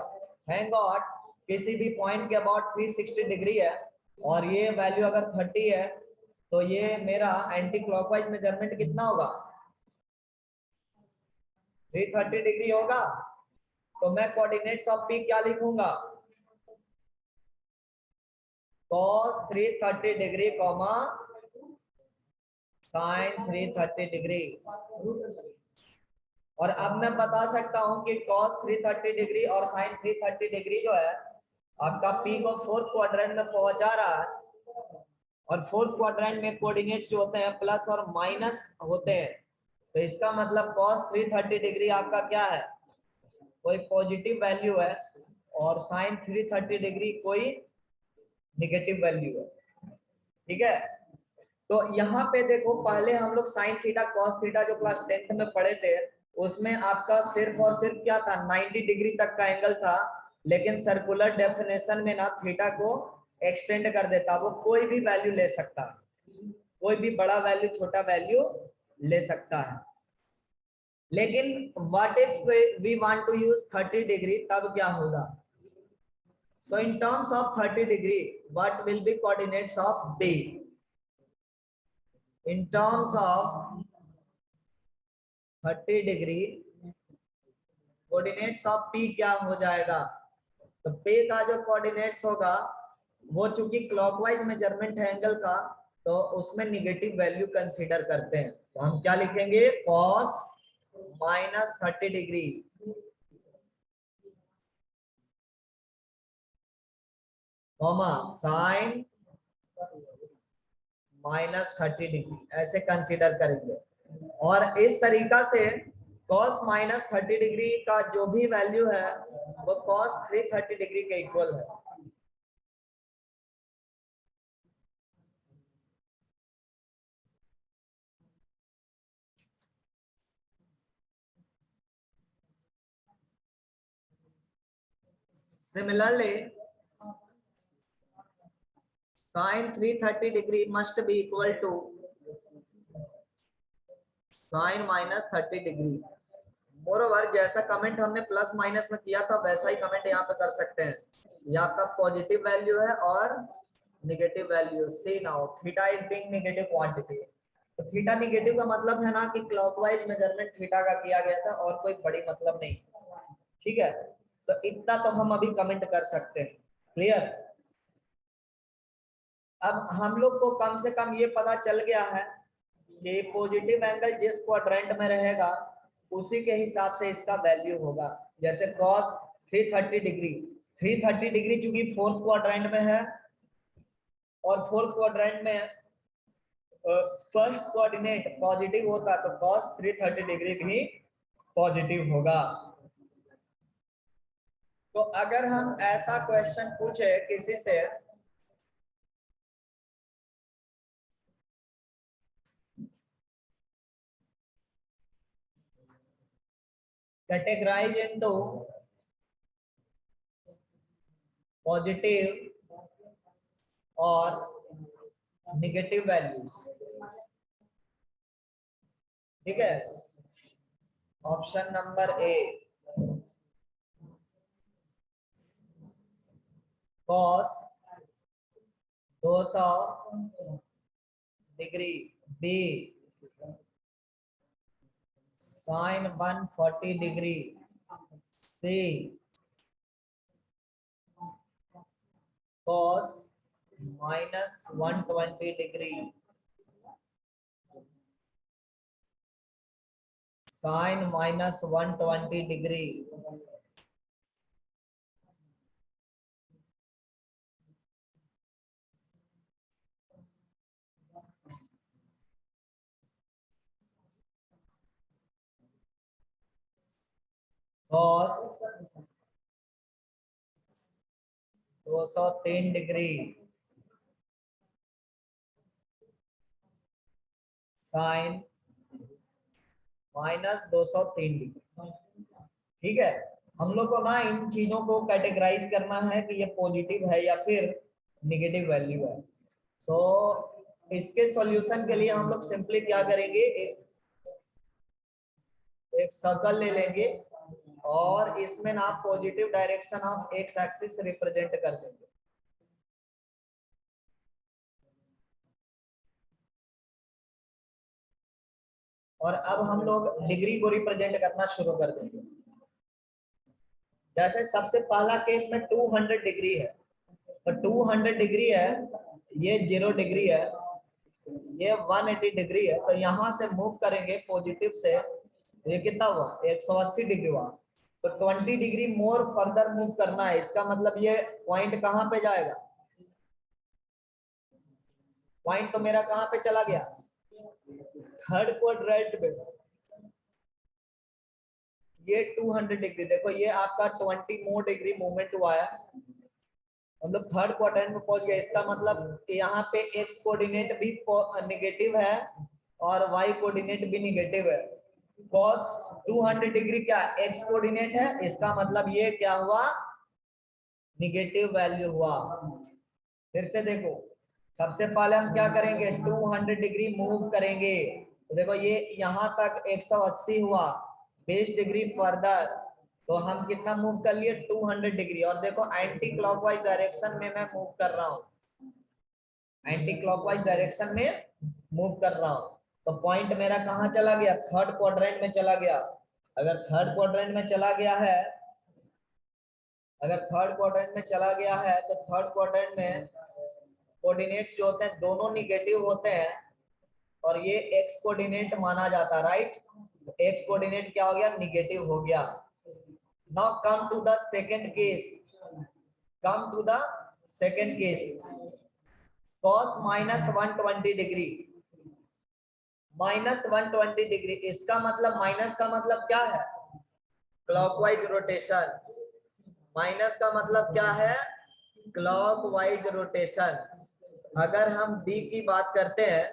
थैंक गॉड किसी भी पॉइंट के अबाउट 360 डिग्री है और ये वैल्यू अगर 30 है तो ये मेरा एंटी क्लॉकवाइज मेजरमेंट कितना होगा, 330 डिग्री होगा। तो मैं कोऑर्डिनेट्स ऑफ पी क्या लिखूंगा, cos 330 degree comma sin 330 degree. और अब मैं बता सकता हूं कि cos 330 डिग्री और sin 330 डिग्री जो है आपका P को फोर्थ क्वाड्रेंट में पहुंचा रहा है, और फोर्थ क्वाड्रेंट में कोऑर्डिनेट्स जो होते हैं प्लस और माइनस होते हैं, तो इसका मतलब cos 330 डिग्री आपका क्या है, कोई पॉजिटिव वैल्यू है, और sin 330 डिग्री कोई निगेटिव वैल्यू है, ठीक है। तो यहाँ पे देखो पहले हम लोग साइन थीटा कॉस थीटा जो क्लास 10th में पढ़े थे उसमें आपका सिर्फ और सिर्फ क्या था, 90 डिग्री तक का एंगल था, लेकिन सर्कुलर डेफिनेशन में ना थीटा को एक्सटेंड कर देता, वो कोई भी वैल्यू ले सकता, कोई भी बड़ा वैल्यू छोटा वैल्यू ले सकता है। लेकिन what if we want to use 30 degree, तब क्या होगा। So in terms of 30 degree what will be coordinates of B, in terms of 30 degree coordinates of P क्या हो जाएगा, तो P का जो कोऑर्डिनेट्स होगा वो चूंकि क्लॉकवाइज मेजरमेंट है एंगल का तो उसमें निगेटिव वैल्यू कंसीडर करते हैं, तो हम क्या लिखेंगे cos minus 30 degree comma sign minus 30 degree, ऐसे कंसीडर करेंगे। और इस तरीका से cos माइनस 30 डिग्री का जो भी वैल्यू है वो cos 330 डिग्री के इक्वल है। Similarly sin 330 degree must be equal to sin minus 30 degree. Moreover जैसा कमेंट हमने प्लस माइनस में किया था वैसा ही कमेंट यहाँ पे कर सकते हैं, ये आपका पॉजिटिव वैल्यू है और negative value. See now theta is being negative quantity, तो थीटा निगेटिव का मतलब है ना कि क्लॉकवाइज मेजरमेंट थीटा का किया गया था और कोई बड़ी मतलब नहीं, ठीक है। तो इतना तो हम अभी कमेंट कर सकते हैं, क्लियर। अब हम लोग को कम से कम ये पता चल गया है कि पॉजिटिव एंगल जिस क्वाड्रेंट में रहेगा उसी के हिसाब से इसका वैल्यू होगा। जैसे cos 330 डिग्री, 330 डिग्री चूंकि फोर्थ क्वाड्रेंट में है और फोर्थ क्वाड्रेंट में फर्स्ट कोऑर्डिनेट पॉजिटिव होता तो cos 330 डिग्री भी पॉजिटिव होगा। तो अगर हम ऐसा क्वेश्चन पूछे किसी से categorize into positive और निगेटिव वैल्यूज। ठीक है, option number A cos 200 degree, B sin 140 degree, C cos -120 degree, sin -120 degree, cos 203 degree, sin -203 degree. ठीक है, हम लोग को ना इन चीजों को कैटेगराइज करना है कि ये पॉजिटिव है या फिर निगेटिव वैल्यू है। सो इसके सॉल्यूशन के लिए हम लोग सिंपली क्या करेंगे, एक सर्कल ले लेंगे और इसमें ना positive direction of x axis represent कर देंगे। और अब हम लोग डिग्री को रिप्रेजेंट करना शुरू कर देंगे। जैसे सबसे पहला केस में 200 डिग्री है, तो 200 डिग्री है, ये 0 डिग्री है, ये 180 डिग्री है, तो यहां से मूव करेंगे पॉजिटिव से, ये कितना हुआ 180 डिग्री हुआ, तो 20 डिग्री मोर फर्दर मूव करना है। इसका मतलब ये पॉइंट कहां पे जाएगा, पॉइंट तो मेरा कहां पे चला गया, थर्ड क्वाड्रेंट में। ये 200 डिग्री, देखो ये आपका 20 मोर डिग्री मूवमेंट हुआ है, हम लोग थर्ड क्वाड्रेंट में पहुंच गए। इसका मतलब यहाँ पे एक्स कोऑर्डिनेट भी निगेटिव है और वाई कोऑर्डिनेट भी निगेटिव है। cos 200 डिग्री क्या एक्स कोऑर्डिनेट है, इसका मतलब ये क्या हुआ, निगेटिव वैल्यू हुआ। फिर से देखो, सबसे पहले हम क्या करेंगे, 200 डिग्री मूव करेंगे, तो देखो ये यहाँ तक 180 हुआ, 20 डिग्री फर्दर, तो हम कितना मूव कर लिए 200 डिग्री। और देखो एंटी क्लॉकवाइज डायरेक्शन में मैं मूव कर रहा हूँ, एंटी क्लॉकवाइज डायरेक्शन में मूव कर रहा हूँ, तो पॉइंट मेरा कहाँ चला गया, थर्ड क्वाड्रेंट में चला गया। अगर थर्ड क्वाड्रेंट में चला गया है, अगर थर्ड क्वाड्रेंट में चला गया है, तो थर्ड क्वाड्रेंट में कोऑर्डिनेट्स जो होते हैं दोनों निगेटिव होते हैं, और ये एक्स कोऑर्डिनेट माना जाता है, राइट। एक्स कोऑर्डिनेट क्या हो गया, निगेटिव हो गया। Now come to the second case, come to the second case, cos -120 degree, -120 degree, इसका मतलब माइनस का मतलब क्या है, क्लॉकवाइज रोटेशन, माइनस का मतलब क्या है, क्लॉकवाइज रोटेशन। अगर हम बी की बात करते हैं,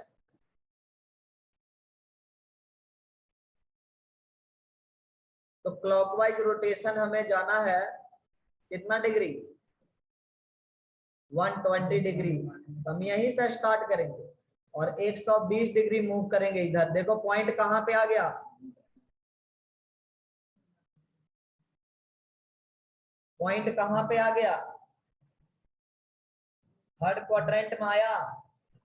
तो क्लॉकवाइज रोटेशन हमें जाना है कितना डिग्री, 120 डिग्री। हम यहीं से स्टार्ट करेंगे और 120 डिग्री मूव करेंगे इधर। देखो पॉइंट कहां पे आ गया, पॉइंट कहां पे आ गया, थर्ड क्वाड्रेंट में आया,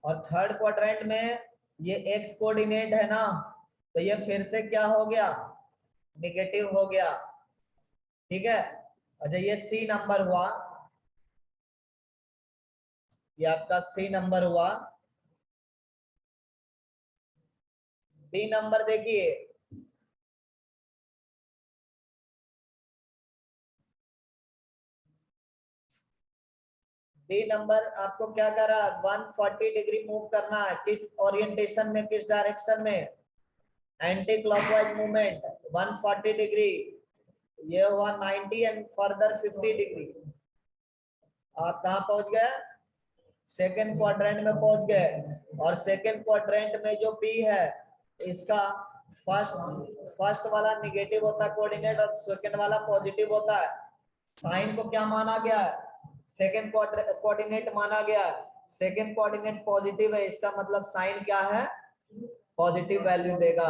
और थर्ड क्वाड्रेंट में ये एक्स कोऑर्डिनेट है ना, तो ये फिर से क्या हो गया, निगेटिव हो गया। ठीक है, अच्छा ये सी नंबर हुआ, ये आपका सी नंबर हुआ। डी नंबर देखिए, डी नंबर आपको क्या कर रहा है, 140 डिग्री मूव करना है, किस ओरिएंटेशन में, किस डायरेक्शन में, एंटी क्लॉकवाइज मूवमेंट 140 डिग्री, ये हुआ 90 एंड फर्दर 50 डिग्री। आप कहां पहुंच गए, सेकंड क्वाड्रेंट में पहुंच गए। और सेकंड क्वाड्रेंट में जो पी है, इसका फर्स्ट वाला निगेटिव होता है कोऑर्डिनेट और सेकंड वाला पॉजिटिव होता है। साइन को क्या माना गया है, सेकंड कोऑर्डिनेट माना गया है। सेकेंड कोऑर्डिनेट पॉजिटिव है, इसका मतलब साइन क्या है, पॉजिटिव वैल्यू देगा।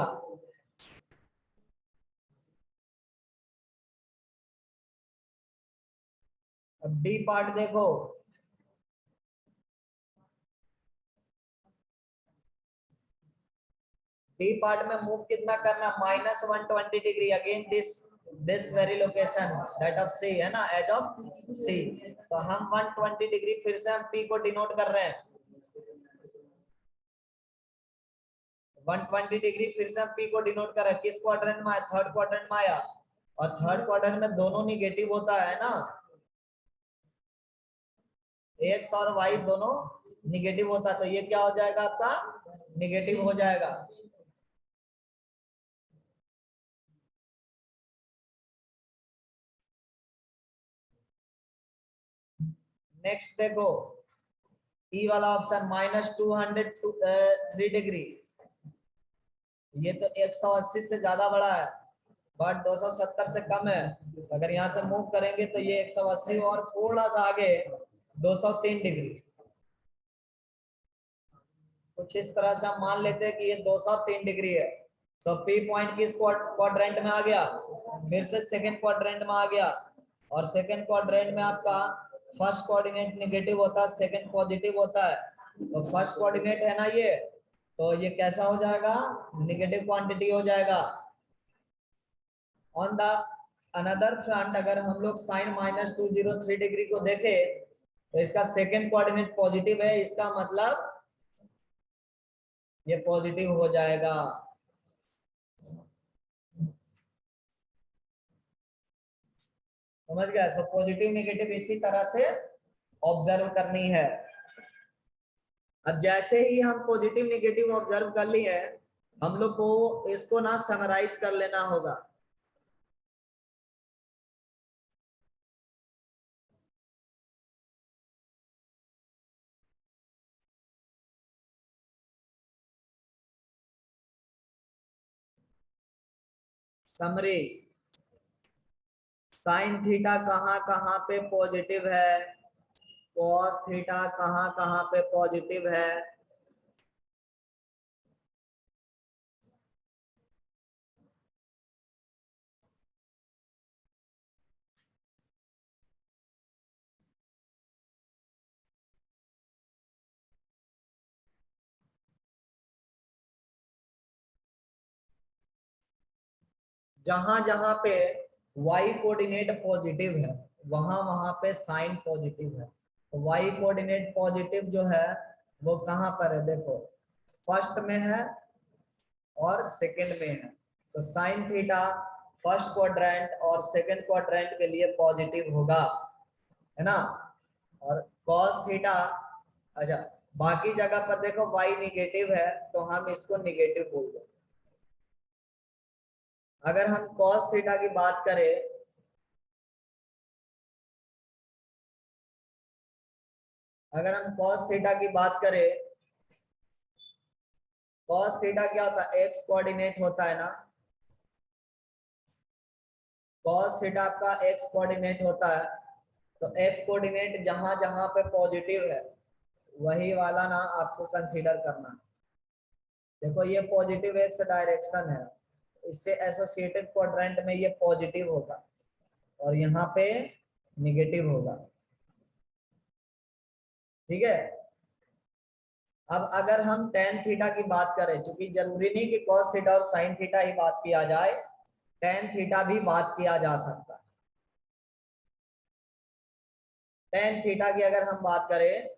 अब डी पार्ट देखो, डी पार्ट में मूव कितना करना, -120 degree again this very location that of C है ना, एज ऑफ सी। तो हम 120 डिग्री फिर से हम पी को डिनोट कर रहे हैं, 120 डिग्री फिर से हम पी को डिनोट कर रहे हैं। किस क्वाड्रेंट में आया, थर्ड क्वाड्रेंट में आया, और थर्ड क्वाड्रेंट में दोनों निगेटिव होता है ना, एक्स और वाई दोनों निगेटिव होता है, तो ये क्या हो जाएगा आपका, निगेटिव हो जाएगा। नेक्स्ट देखो, ई वाला ऑप्शन -203 डिग्री, ये तो 180 से ज्यादा बड़ा है, बट 270 से कम है। अगर यहाँ से मूव करेंगे तो ये 180 और थोड़ा सा आगे 203 डिग्री। कुछ इस तरह से हम मान लेते हैं कि ये 203 डिग्री है। सो पी पॉइंट किस क्वाड्रेंट में आ गया, फिर से सेकंड क्वाड्रेंट में आ गया, और सेकंड क्वाड्रेंट में आपका फर्स्ट कोऑर्डिनेट नेगेटिव होता है, सेकंड पॉजिटिव होता है। तो फर्स्ट कोऑर्डिनेट है ना ये, तो ये कैसा हो जाएगा, नेगेटिव क्वांटिटी हो जाएगा। ऑन द अनदर फ्रंट अगर हम लोग साइन -203 डिग्री को देखें तो इसका सेकंड कोऑर्डिनेट पॉजिटिव है, इसका मतलब ये पॉजिटिव हो जाएगा। समझ गया, सब पॉजिटिव नेगेटिव इसी तरह से ऑब्जर्व करनी है। अब जैसे ही हम पॉजिटिव नेगेटिव ऑब्जर्व कर लिए, हम लोग को इसको ना समराइज कर लेना होगा। समरी, साइन थीटा कहाँ कहाँ पे पॉजिटिव है, कॉस थीटा कहाँ कहाँ पे पॉजिटिव है, जहां जहां पे y कोऑर्डिनेट पॉजिटिव है वहां वहां पे साइन पॉजिटिव है। तो y कोऑर्डिनेट पॉजिटिव जो है वो कहां पर है, देखो फर्स्ट में है और सेकंड में है। तो साइन थीटा फर्स्ट क्वाड्रेंट और सेकंड क्वाड्रेंट के लिए पॉजिटिव होगा, है ना। और cos थीटा, अच्छा बाकी जगह पर देखो y निगेटिव है तो हम इसको निगेटिव बोल दें। अगर हम cos थीटा की बात करें, अगर हम cos थीटा की बात करें, cos थीटा क्या होता है, x कोऑर्डिनेट होता है ना, cos थीटा आपका x कोऑर्डिनेट होता है। तो x कोऑर्डिनेट जहां जहां पे पॉजिटिव है वही वाला ना आपको कंसीडर करना है। देखो ये पॉजिटिव x डायरेक्शन है, इससे एसोसिएटेड क्वाड्रेंट में ये पॉजिटिव होगा और यहाँ पे निगेटिव होगा, ठीक है। अब अगर हम tan थीटा की बात करें, क्योंकि जरूरी नहीं कि cos थीटा और sin थीटा ही बात किया जाए, tan थीटा भी बात किया जा सकता है। tan थीटा की अगर हम बात करें,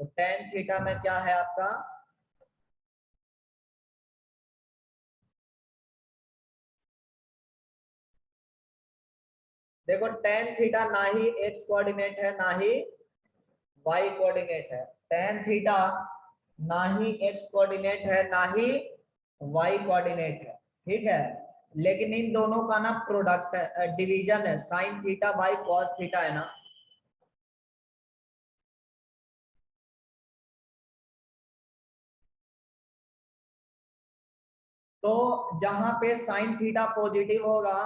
तो tan थीटा में क्या है आपका, देखो tan थीटा ना ही x कोऑर्डिनेट है ना ही y कोऑर्डिनेट है, tan थीटा ना ही x कोऑर्डिनेट है ना ही y कोऑर्डिनेट है, ठीक है। लेकिन इन दोनों का ना प्रोडक्ट है, डिवीजन है, sine theta by cos theta है ना। तो जहां पे साइन थीटा पॉजिटिव होगा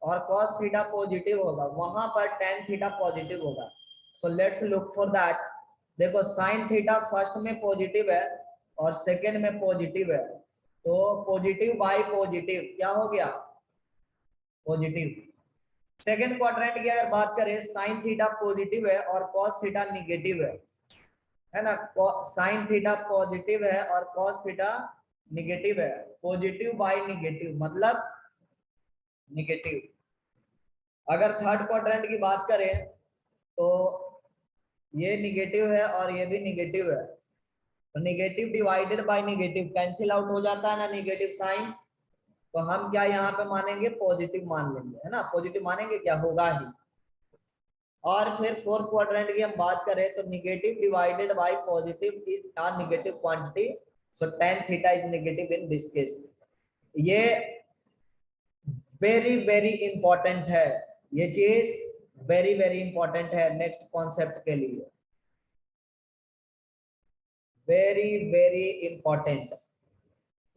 और cos थीटा पॉजिटिव होगा, वहां पर tan थीटा पॉजिटिव होगा। So let's look for that. देखो sin थीटा फर्स्ट में पॉजिटिव है और सेकंड में पॉजिटिव है, तो पॉजिटिव बाई पॉजिटिव क्या हो गया, पॉजिटिव। सेकंड क्वाड्रेंट की अगर बात करें, sin थीटा पॉजिटिव है और cos थीटा निगेटिव है ना। sin थीटा पॉजिटिव है और cos थीटा निगेटिव है, पॉजिटिव बाई निगेटिव मतलब निगेटिव। अगर थर्ड क्वाड्रेंट की बात करें तो ये निगेटिव है और ये भी निगेटिव है, तो negative divided by negative cancel out हो जाता है ना निगेटिव साइन, तो हम क्या यहाँ पे मानेंगे, पॉजिटिव मान लेंगे, है ना। पॉजिटिव मानेंगे, क्या होगा ही। और फिर फोर्थ क्वाड्रेंट की हम बात करें तो negative divided by positive is a negative quantity, so tan theta is negative in this case. ये वेरी वेरी इंपॉर्टेंट है, ये चीज वेरी वेरी इंपॉर्टेंट है नेक्स्ट कॉन्सेप्ट के लिए, very very important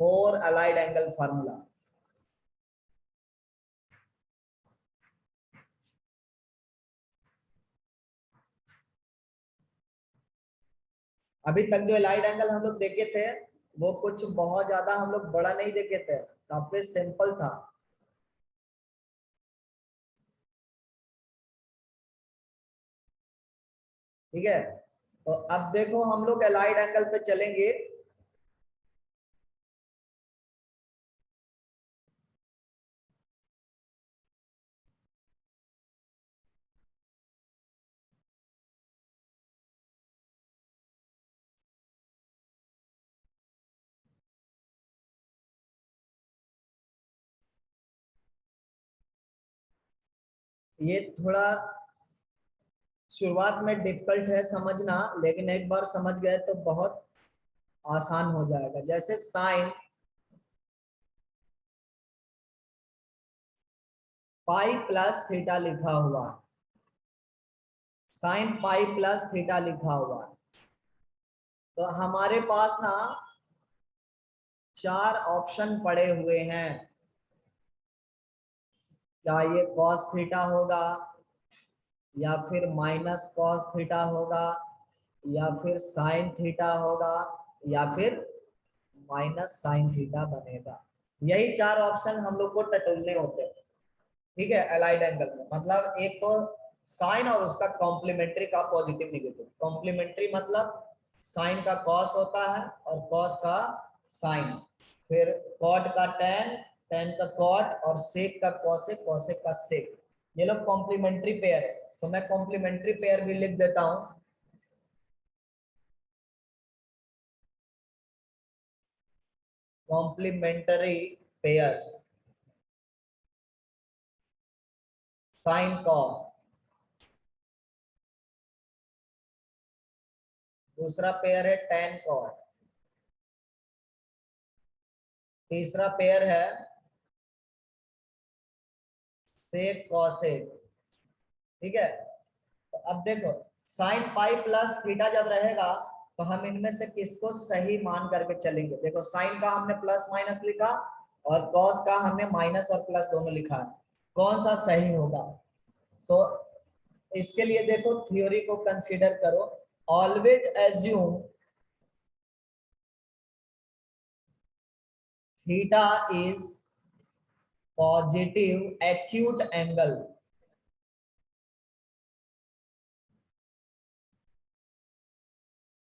for allied angle formula. अभी तक जो अलाइड एंगल हम लोग देखे थे वो कुछ बहुत ज्यादा हम लोग बड़ा नहीं देखे थे, काफी सिंपल था। ठीक है, तो अब देखो हम लोग अलाइड एंगल पे चलेंगे। ये थोड़ा शुरुआत में डिफिकल्ट है समझना, लेकिन एक बार समझ गए तो बहुत आसान हो जाएगा। जैसे साइन पाई प्लस थीटा लिखा हुआ, साइन पाई प्लस थीटा लिखा हुआ, तो हमारे पास ना चार ऑप्शन पड़े हुए हैं। क्या ये cos थीटा होगा, या फिर माइनस cos थीटा होगा, या फिर साइन थीटा होगा, या फिर माइनस साइन थीटा बनेगा। यही चार ऑप्शन हम लोग को टटोलने होते हैं। ठीक है, अलाइड एंगल में मतलब एक तो साइन और उसका कॉम्प्लीमेंट्री का पॉजिटिव निगेटिव। कॉम्प्लीमेंट्री मतलब साइन का कॉस होता है और कॉस का साइन, फिर कॉट का टेन, टेन का कॉट, और सेक का कॉसेक, कॉसेक का सेक। ये लोग कॉम्प्लीमेंट्री पेयर है। सो मैं कॉम्प्लीमेंट्री पेयर भी लिख देता हूं। Complementary pairs, sine cos. दूसरा पेयर है टेन कॉट। तीसरा पेयर है सेक कॉसेक। ठीक है, तो अब देखो साइन पाई प्लस थीटा जब रहेगा तो हम इनमें से किसको सही मान करके चलेंगे। देखो साइन का हमने प्लस माइनस लिखा और कॉस का हमने माइनस और प्लस दोनों लिखा है, कौन सा सही होगा। सो इसके लिए देखो थ्योरी को कंसीडर करो। Always assume theta is positive acute angle.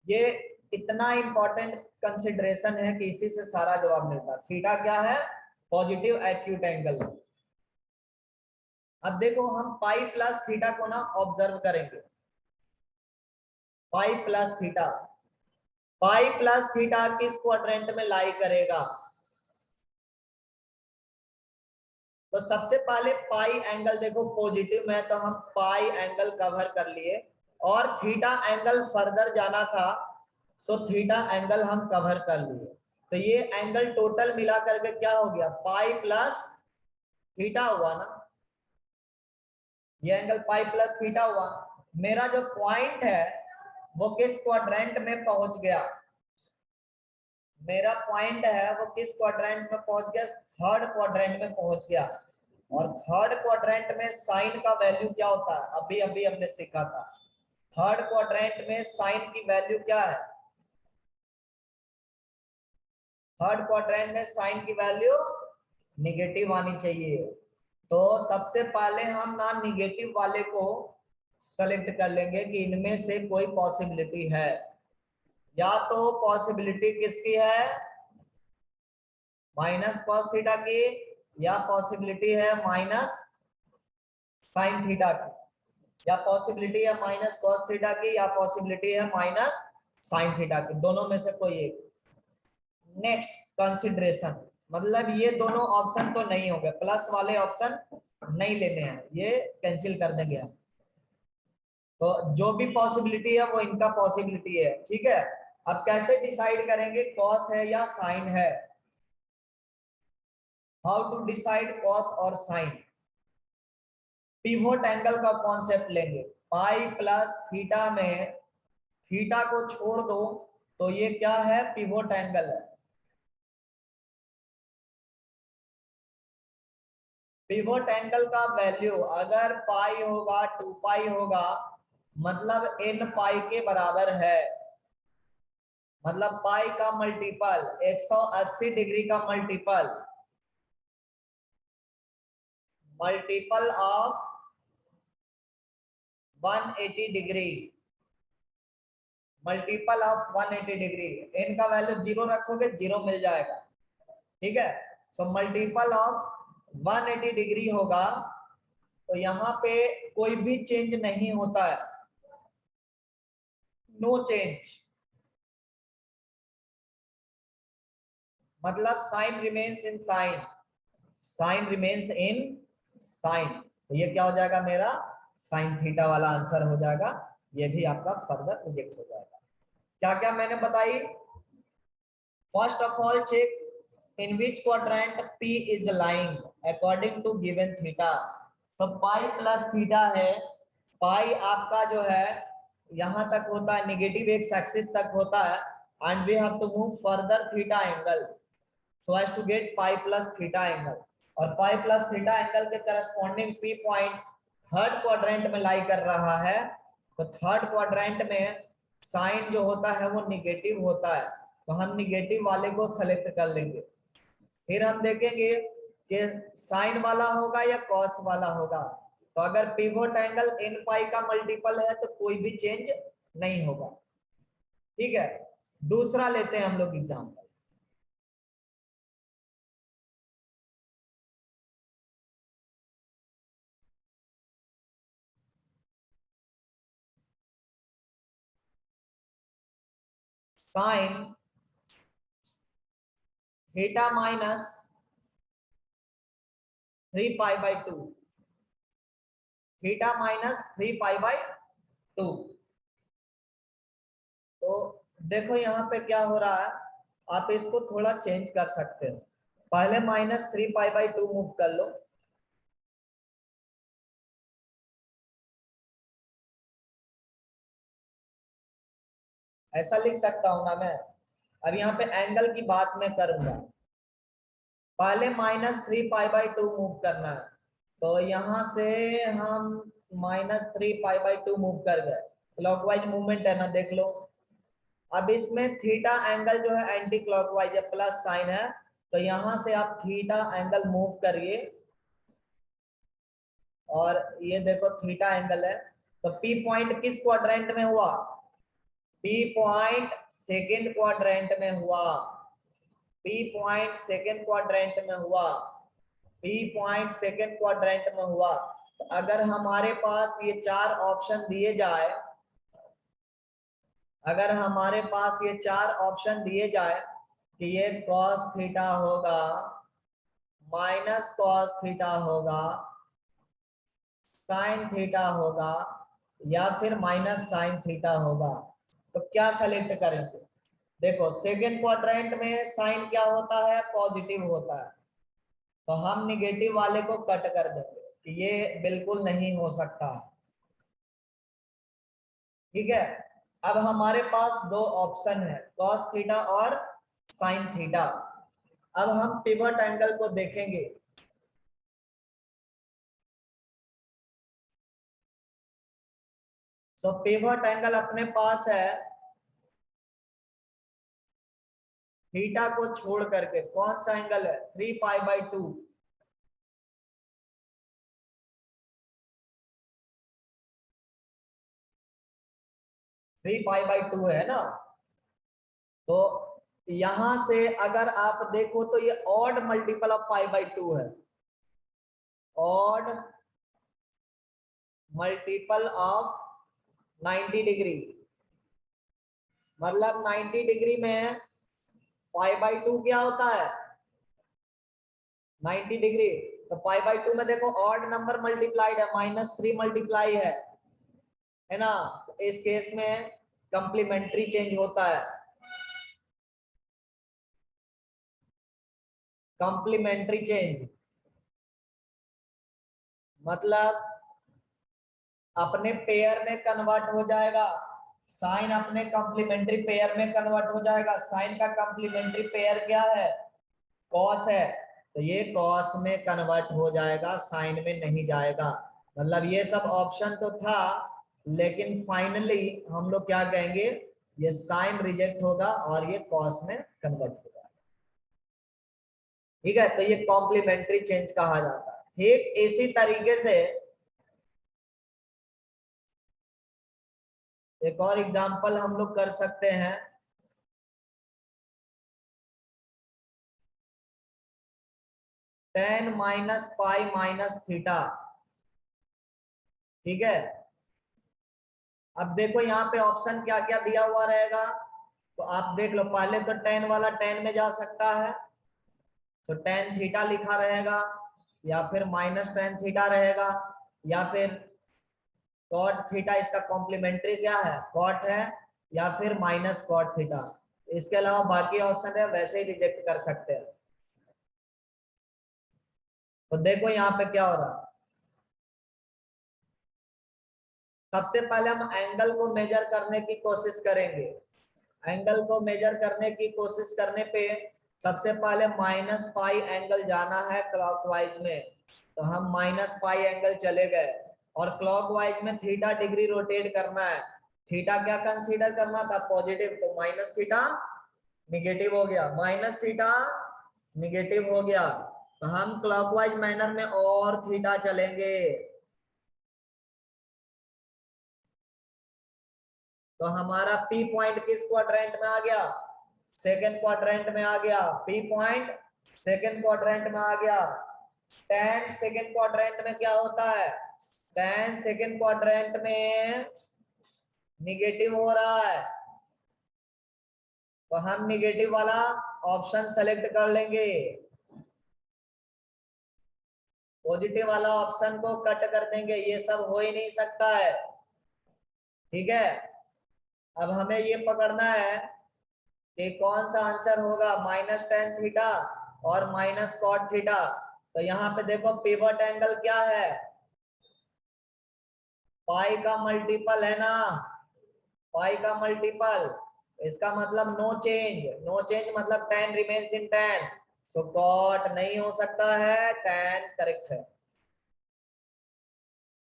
ये इतना इंपॉर्टेंट कंसिडरेशन है कि इसी से सारा जवाब मिलता है। थीटा क्या है, पॉजिटिव एक्यूट एंगल। अब देखो हम पाई प्लस थीटा को ना ऑब्जर्व करेंगे। पाई प्लस थीटा, पाई प्लस थीटा किस क्वाड्रेंट में लाई करेगा। तो सबसे पहले पाई एंगल देखो पॉजिटिव में, तो हम पाई एंगल कवर कर लिए, और थीटा एंगल फर्दर जाना था, सो थीटा एंगल हम कवर कर लिए। तो ये एंगल टोटल मिला करके क्या हो गया, पाई प्लस थीटा हुआ ना। ये एंगल पाई प्लस थीटा हुआ। मेरा जो पॉइंट है वो किस क्वाड्रेंट में पहुंच गया, मेरा पॉइंट है वो किस क्वाड्रेंट में पहुंच गया, थर्ड क्वाड्रेंट में पहुंच गया। और थर्ड क्वाड्रेंट में साइन का वैल्यू क्या होता है, अभी अभी हमने सीखा था। थर्ड क्वाड्रेंट में साइन की वैल्यू क्या है, थर्ड क्वाड्रेंट में साइन की वैल्यू निगेटिव आनी चाहिए। तो सबसे पहले हम नॉन निगेटिव वाले को सेलेक्ट कर लेंगे कि इनमें से कोई पॉसिबिलिटी है। या तो पॉसिबिलिटी किसकी है, माइनस कॉस थीटा की, या पॉसिबिलिटी है माइनस साइन थीटा की, या पॉसिबिलिटी है माइनस कॉस थीटा की, या पॉसिबिलिटी है माइनस साइन थीटा की, दोनों में से कोई एक। नेक्स्ट कंसिडरेशन, मतलब ये दोनों ऑप्शन तो नहीं होंगे, प्लस वाले ऑप्शन नहीं लेने हैं, ये कैंसिल कर देंगे हम। तो जो भी पॉसिबिलिटी है वो इनका पॉसिबिलिटी है, ठीक है। अब कैसे डिसाइड करेंगे कॉस है या साइन है, हाउ टू डिसाइड कॉस और साइन। पिवोट एंगल का कॉन्सेप्ट लेंगे, पाई प्लस थीटा में थीटा को छोड़ दो तो ये क्या है, पिवोट एंगल है। पिवोट एंगल का वैल्यू अगर पाई होगा 2 पाई होगा, मतलब n पाई के बराबर है, मतलब पाई का मल्टीपल 180 डिग्री का multiple of 180 degree, multiple of 180 degree. n का वैल्यू 0 रखोगे 0 मिल जाएगा, ठीक है। सो मल्टीपल ऑफ 180 डिग्री होगा, तो यहाँ पे कोई भी चेंज नहीं होता है, नो चेंज, मतलब sine remains in sine, sine remains in sine. तो ये क्या हो जाएगा, मेरा साइन थीटा वाला आंसर हो जाएगा, ये भी आपका फर्दर प्रोजेक्ट हो जाएगा। क्या क्या मैंने बताई, first of all check in which quadrant P is lying according to given theta. तो पाई प्लस थीटा है, पाई आपका जो है यहां तक होता है, नेगेटिव एक्स एक्सिस तक होता है, and we have to move further theta angle so as to get pi plus theta angle. और पाई प्लस थीटा एंगल के corresponding P point third quadrant में लाई कर रहा है, तो थर्ड क्वाड्रेंट में साइन जो होता है वो निगेटिव होता है, तो हम निगेटिव वाले को सेलेक्ट कर लेंगे। फिर हम देखेंगे कि साइन वाला होगा या कॉस वाला होगा। तो अगर पिवोट एंगल n पाई का मल्टीपल है तो कोई भी चेंज नहीं होगा, ठीक है। दूसरा लेते हैं हम लोग example, sine theta minus 3 pi by 2, theta minus 3 pi by 2। तो देखो यहाँ पे क्या हो रहा है, आप इसको थोड़ा चेंज कर सकते हो, पहले -3 पाई बाई 2 मूव कर लो, ऐसा लिख सकता हूं ना मैं। अब यहाँ पे एंगल की बात मैं करूंगा, पहले -3 पाई बाई 2 मूव करना है, तो यहाँ से हम -3 पाई बाई 2 मूव कर गए, क्लॉकवाइज मूवमेंट है ना, देख लो। अब इसमें थीटा एंगल जो है एंटी क्लॉकवाइज है, प्लस साइन है, तो यहाँ से आप थीटा एंगल मूव करिए, और ये देखो थीटा एंगल है। तो पी पॉइंट किस क्वाड्रेंट में हुआ, पी पॉइंट सेकेंड क्वाड्रेंट में हुआ, पी पॉइंट सेकेंड क्वाड्रेंट में हुआ, पी पॉइंट सेकेंड क्वाड्रेंट में हुआ। तो अगर हमारे पास ये चार ऑप्शन दिए जाए, अगर हमारे पास ये चार ऑप्शन दिए जाए कि ये cos थीटा होगा, माइनस cos थीटा होगा, साइन थीटा होगा, या फिर माइनस साइन थीटा होगा, तो क्या सेलेक्ट करेंगे। देखो सेकेंड क्वाड्रेंट में साइन क्या होता है, पॉजिटिव होता है, तो हम निगेटिव वाले को कट कर देंगे कि ये बिल्कुल नहीं हो सकता, ठीक है। अब हमारे पास दो ऑप्शन है, cos थीटा और sin थीटा। अब हम पिवट एंगल को देखेंगे, सो पिवट एंगल अपने पास है थीटा को छोड़ करके, कौन सा एंगल है? 3π/2। 3π/2 है ना। तो यहां से अगर आप देखो तो ये ऑड मल्टीपल ऑफ π/2 है, ऑड मल्टीपल ऑफ 90 डिग्री। मतलब 90 डिग्री में π/2 क्या होता है? 90 डिग्री। तो π/2 में देखो ऑड नंबर मल्टीप्लाइड है, -3 मल्टीप्लाई है ना। तो इस केस में कंप्लीमेंट्री चेंज होता है, कंप्लीमेंट्री चेंज मतलब अपने पेयर में कन्वर्ट हो जाएगा, साइन अपने कंप्लीमेंट्री पेयर में कन्वर्ट हो जाएगा। साइन का कंप्लीमेंट्री पेयर क्या है? कॉस है, तो ये कॉस में कन्वर्ट हो जाएगा, साइन में नहीं जाएगा। मतलब ये सब ऑप्शन तो था, लेकिन फाइनली हम लोग क्या कहेंगे, ये साइन रिजेक्ट होगा और ये कॉस में कन्वर्ट होगा। ठीक है, तो ये कॉम्प्लीमेंट्री चेंज कहा जाता है। ठीक इसी तरीके से एक और एग्जांपल हम लोग कर सकते हैं। tan - π - θ। ठीक है, अब देखो यहाँ पे ऑप्शन क्या क्या दिया हुआ रहेगा, तो आप देख लो। पहले तो tan वाला tan में जा सकता है, तो tan थीटा लिखा रहेगा, या फिर -tan थीटा रहेगा, या फिर cot थीटा। इसका कॉम्प्लीमेंट्री क्या है? cot है, या फिर -cot थीटा। इसके अलावा बाकी ऑप्शन है वैसे ही रिजेक्ट कर सकते हैं। तो देखो यहाँ पे क्या हो रहा है। सबसे पहले हम एंगल को मेजर करने की कोशिश करेंगे। एंगल को मेजर करने की कोशिश करने पे सबसे पहले -π एंगल जाना है क्लॉकवाइज में, तो हम -π एंगल चले गए। और क्लॉकवाइज में थीटा डिग्री रोटेट करना है। थीटा क्या कंसीडर करना था? पॉजिटिव, तो माइनस थीटा निगेटिव हो गया, माइनस थीटा निगेटिव हो गया। तो हम क्लॉकवाइज मैनर में और थीटा चलेंगे, तो हमारा पी पॉइंट किस क्वाड्रेंट में आ गया? सेकंड क्वाड्रेंट में आ गया। पी पॉइंट सेकंड क्वाड्रेंट में आ गया। tan सेकंड क्वाड्रेंट में क्या होता है? tan सेकंड क्वाड्रेंट में निगेटिव हो रहा है, तो हम निगेटिव वाला ऑप्शन सेलेक्ट कर लेंगे, पॉजिटिव वाला ऑप्शन को कट कर देंगे। ये सब हो ही नहीं सकता है। ठीक है, अब हमें ये पकड़ना है कि कौन सा आंसर होगा, -tan थीटा और -cot थीटा। तो यहाँ पे देखो पिवट एंगल क्या है? पाई का मल्टीपल है ना, पाई का मल्टीपल। इसका मतलब नो चेंज, नो चेंज मतलब tan remains in tan। So cot नहीं हो सकता है, tan करेक्ट है।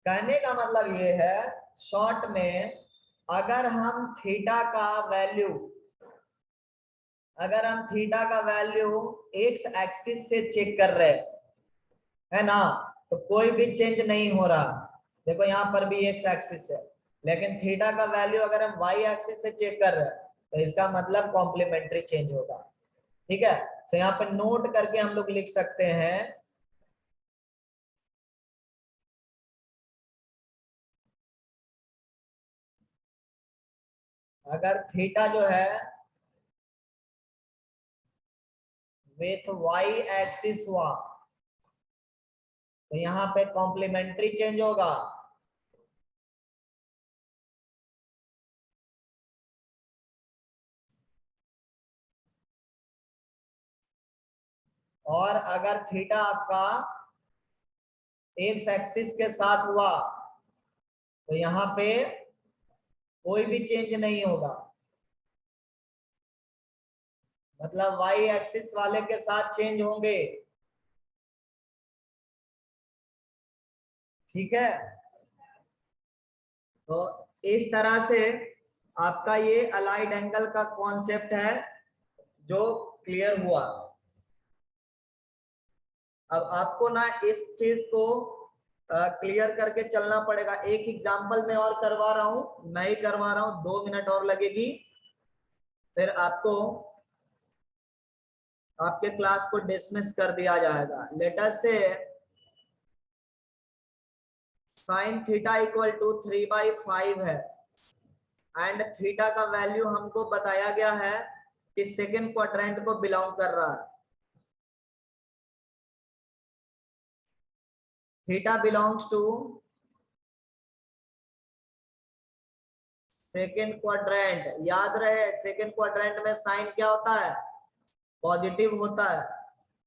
कहने का मतलब ये है शॉर्ट में, अगर हम थीटा का वैल्यू, अगर हम थीटा का वैल्यू एक्स एक्सिस से चेक कर रहे है ना, तो कोई भी चेंज नहीं हो रहा। देखो यहाँ पर भी एक्स एक्सिस है, लेकिन थीटा का वैल्यू अगर हम वाई एक्सिस से चेक कर रहे हैं, तो इसका मतलब कॉम्प्लीमेंट्री चेंज होगा। ठीक है, तो यहाँ पे नोट करके हम लोग लिख सकते हैं, अगर थीटा जो है विथ वाई एक्सिस हुआ, तो यहाँ पे कॉम्प्लीमेंट्री चेंज होगा। और अगर थीटा आपका एक्स एक्सिस के साथ हुआ, तो यहाँ पे कोई भी चेंज नहीं होगा। मतलब वाई एक्सिस वाले के साथ चेंज होंगे। ठीक है, तो इस तरह से आपका ये अलाइड एंगल का कॉन्सेप्ट है जो क्लियर हुआ। अब आपको ना इस चीज को क्लियर करके चलना पड़ेगा। एक एग्जांपल मैं और करवा रहा हूं, मैं ही करवा रहा हूं, 2 मिनट और लगेगी, फिर आपको आपके क्लास को डिसमिस कर दिया जाएगा। लेट अस से साइन थीटा इक्वल टू 3/5 है एंड थीटा का वैल्यू हमको बताया गया है कि सेकेंड क्वाड्रेंट को बिलोंग कर रहा है। Theta belongs to second quadrant. याद रहे सेकेंड क्वाड्रेंट में साइन क्या होता है, पॉजिटिव होता है।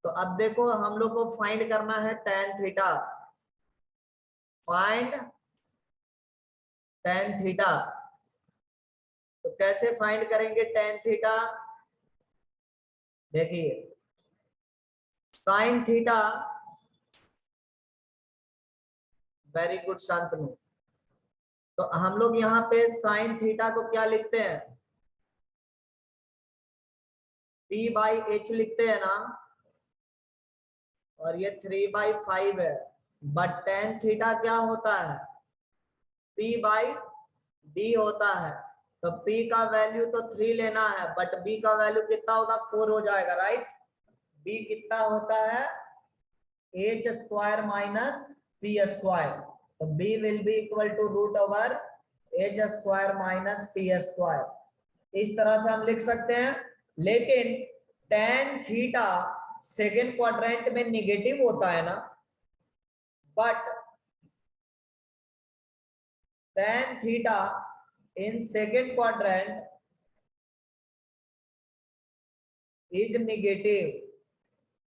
तो अब देखो हम लोग को फाइंड करना है tan theta. Find tan theta. तो कैसे फाइंड करेंगे tan थीटा? देखिए sine theta, very good Shantanu. तो हम लोग यहाँ पे साइन थीटा को क्या लिखते हैं, p/h लिखते हैं ना, और ये 3/5 है। बट tan थीटा क्या होता है, p/d होता है। तो p का वैल्यू तो 3 लेना है, बट b का वैल्यू कितना होगा, 4 हो जाएगा, राइट। b कितना होता है, h square minus p square. तो b will be equal to root over h square minus p square. इस तरह से हम लिख सकते हैं। लेकिन tan थीटा सेकेंड क्वाड्रेंट में निगेटिव होता है ना, but tan theta in second quadrant is negative.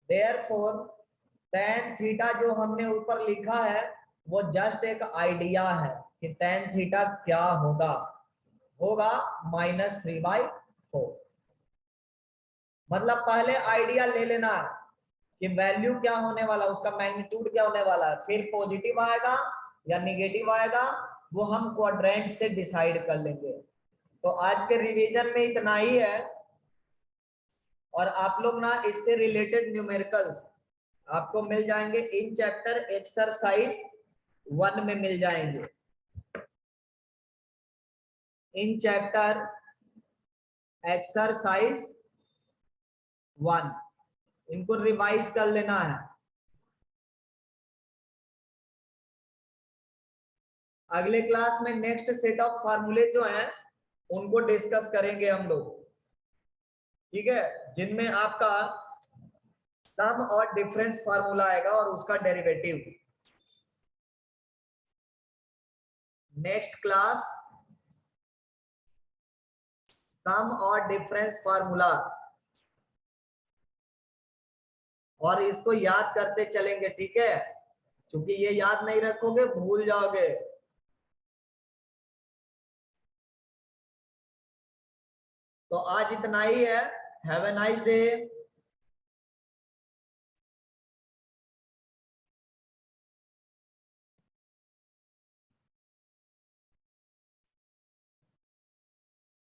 Therefore tan theta जो हमने ऊपर लिखा है वो जस्ट एक आइडिया है कि tan थीटा क्या होगा, होगा -3/4। मतलब पहले आइडिया ले लेना है कि वैल्यू क्या होने वाला, उसका मैग्नीट्यूड क्या होने वाला है, फिर पॉजिटिव आएगा या निगेटिव आएगा वो हम क्वाड्रेंट से डिसाइड कर लेंगे। तो आज के रिवीजन में इतना ही है। और आप लोग ना इससे रिलेटेड न्यूमेरिकल्स आपको मिल जाएंगे इन चैप्टर एक्सरसाइज 1 में मिल जाएंगे। इन चैप्टर एक्सरसाइज 1 इनको रिवाइज कर लेना है। अगले क्लास में नेक्स्ट सेट ऑफ फार्मूले जो हैं उनको डिस्कस करेंगे हम लोग, ठीक है, जिनमें आपका सम और डिफरेंस फार्मूला आएगा और उसका डेरिवेटिव। नेक्स्ट क्लास सम और डिफरेंस फार्मूला, और इसको याद करते चलेंगे, ठीक है, क्योंकि ये याद नहीं रखोगे भूल जाओगे। तो आज इतना ही है। Have a nice day.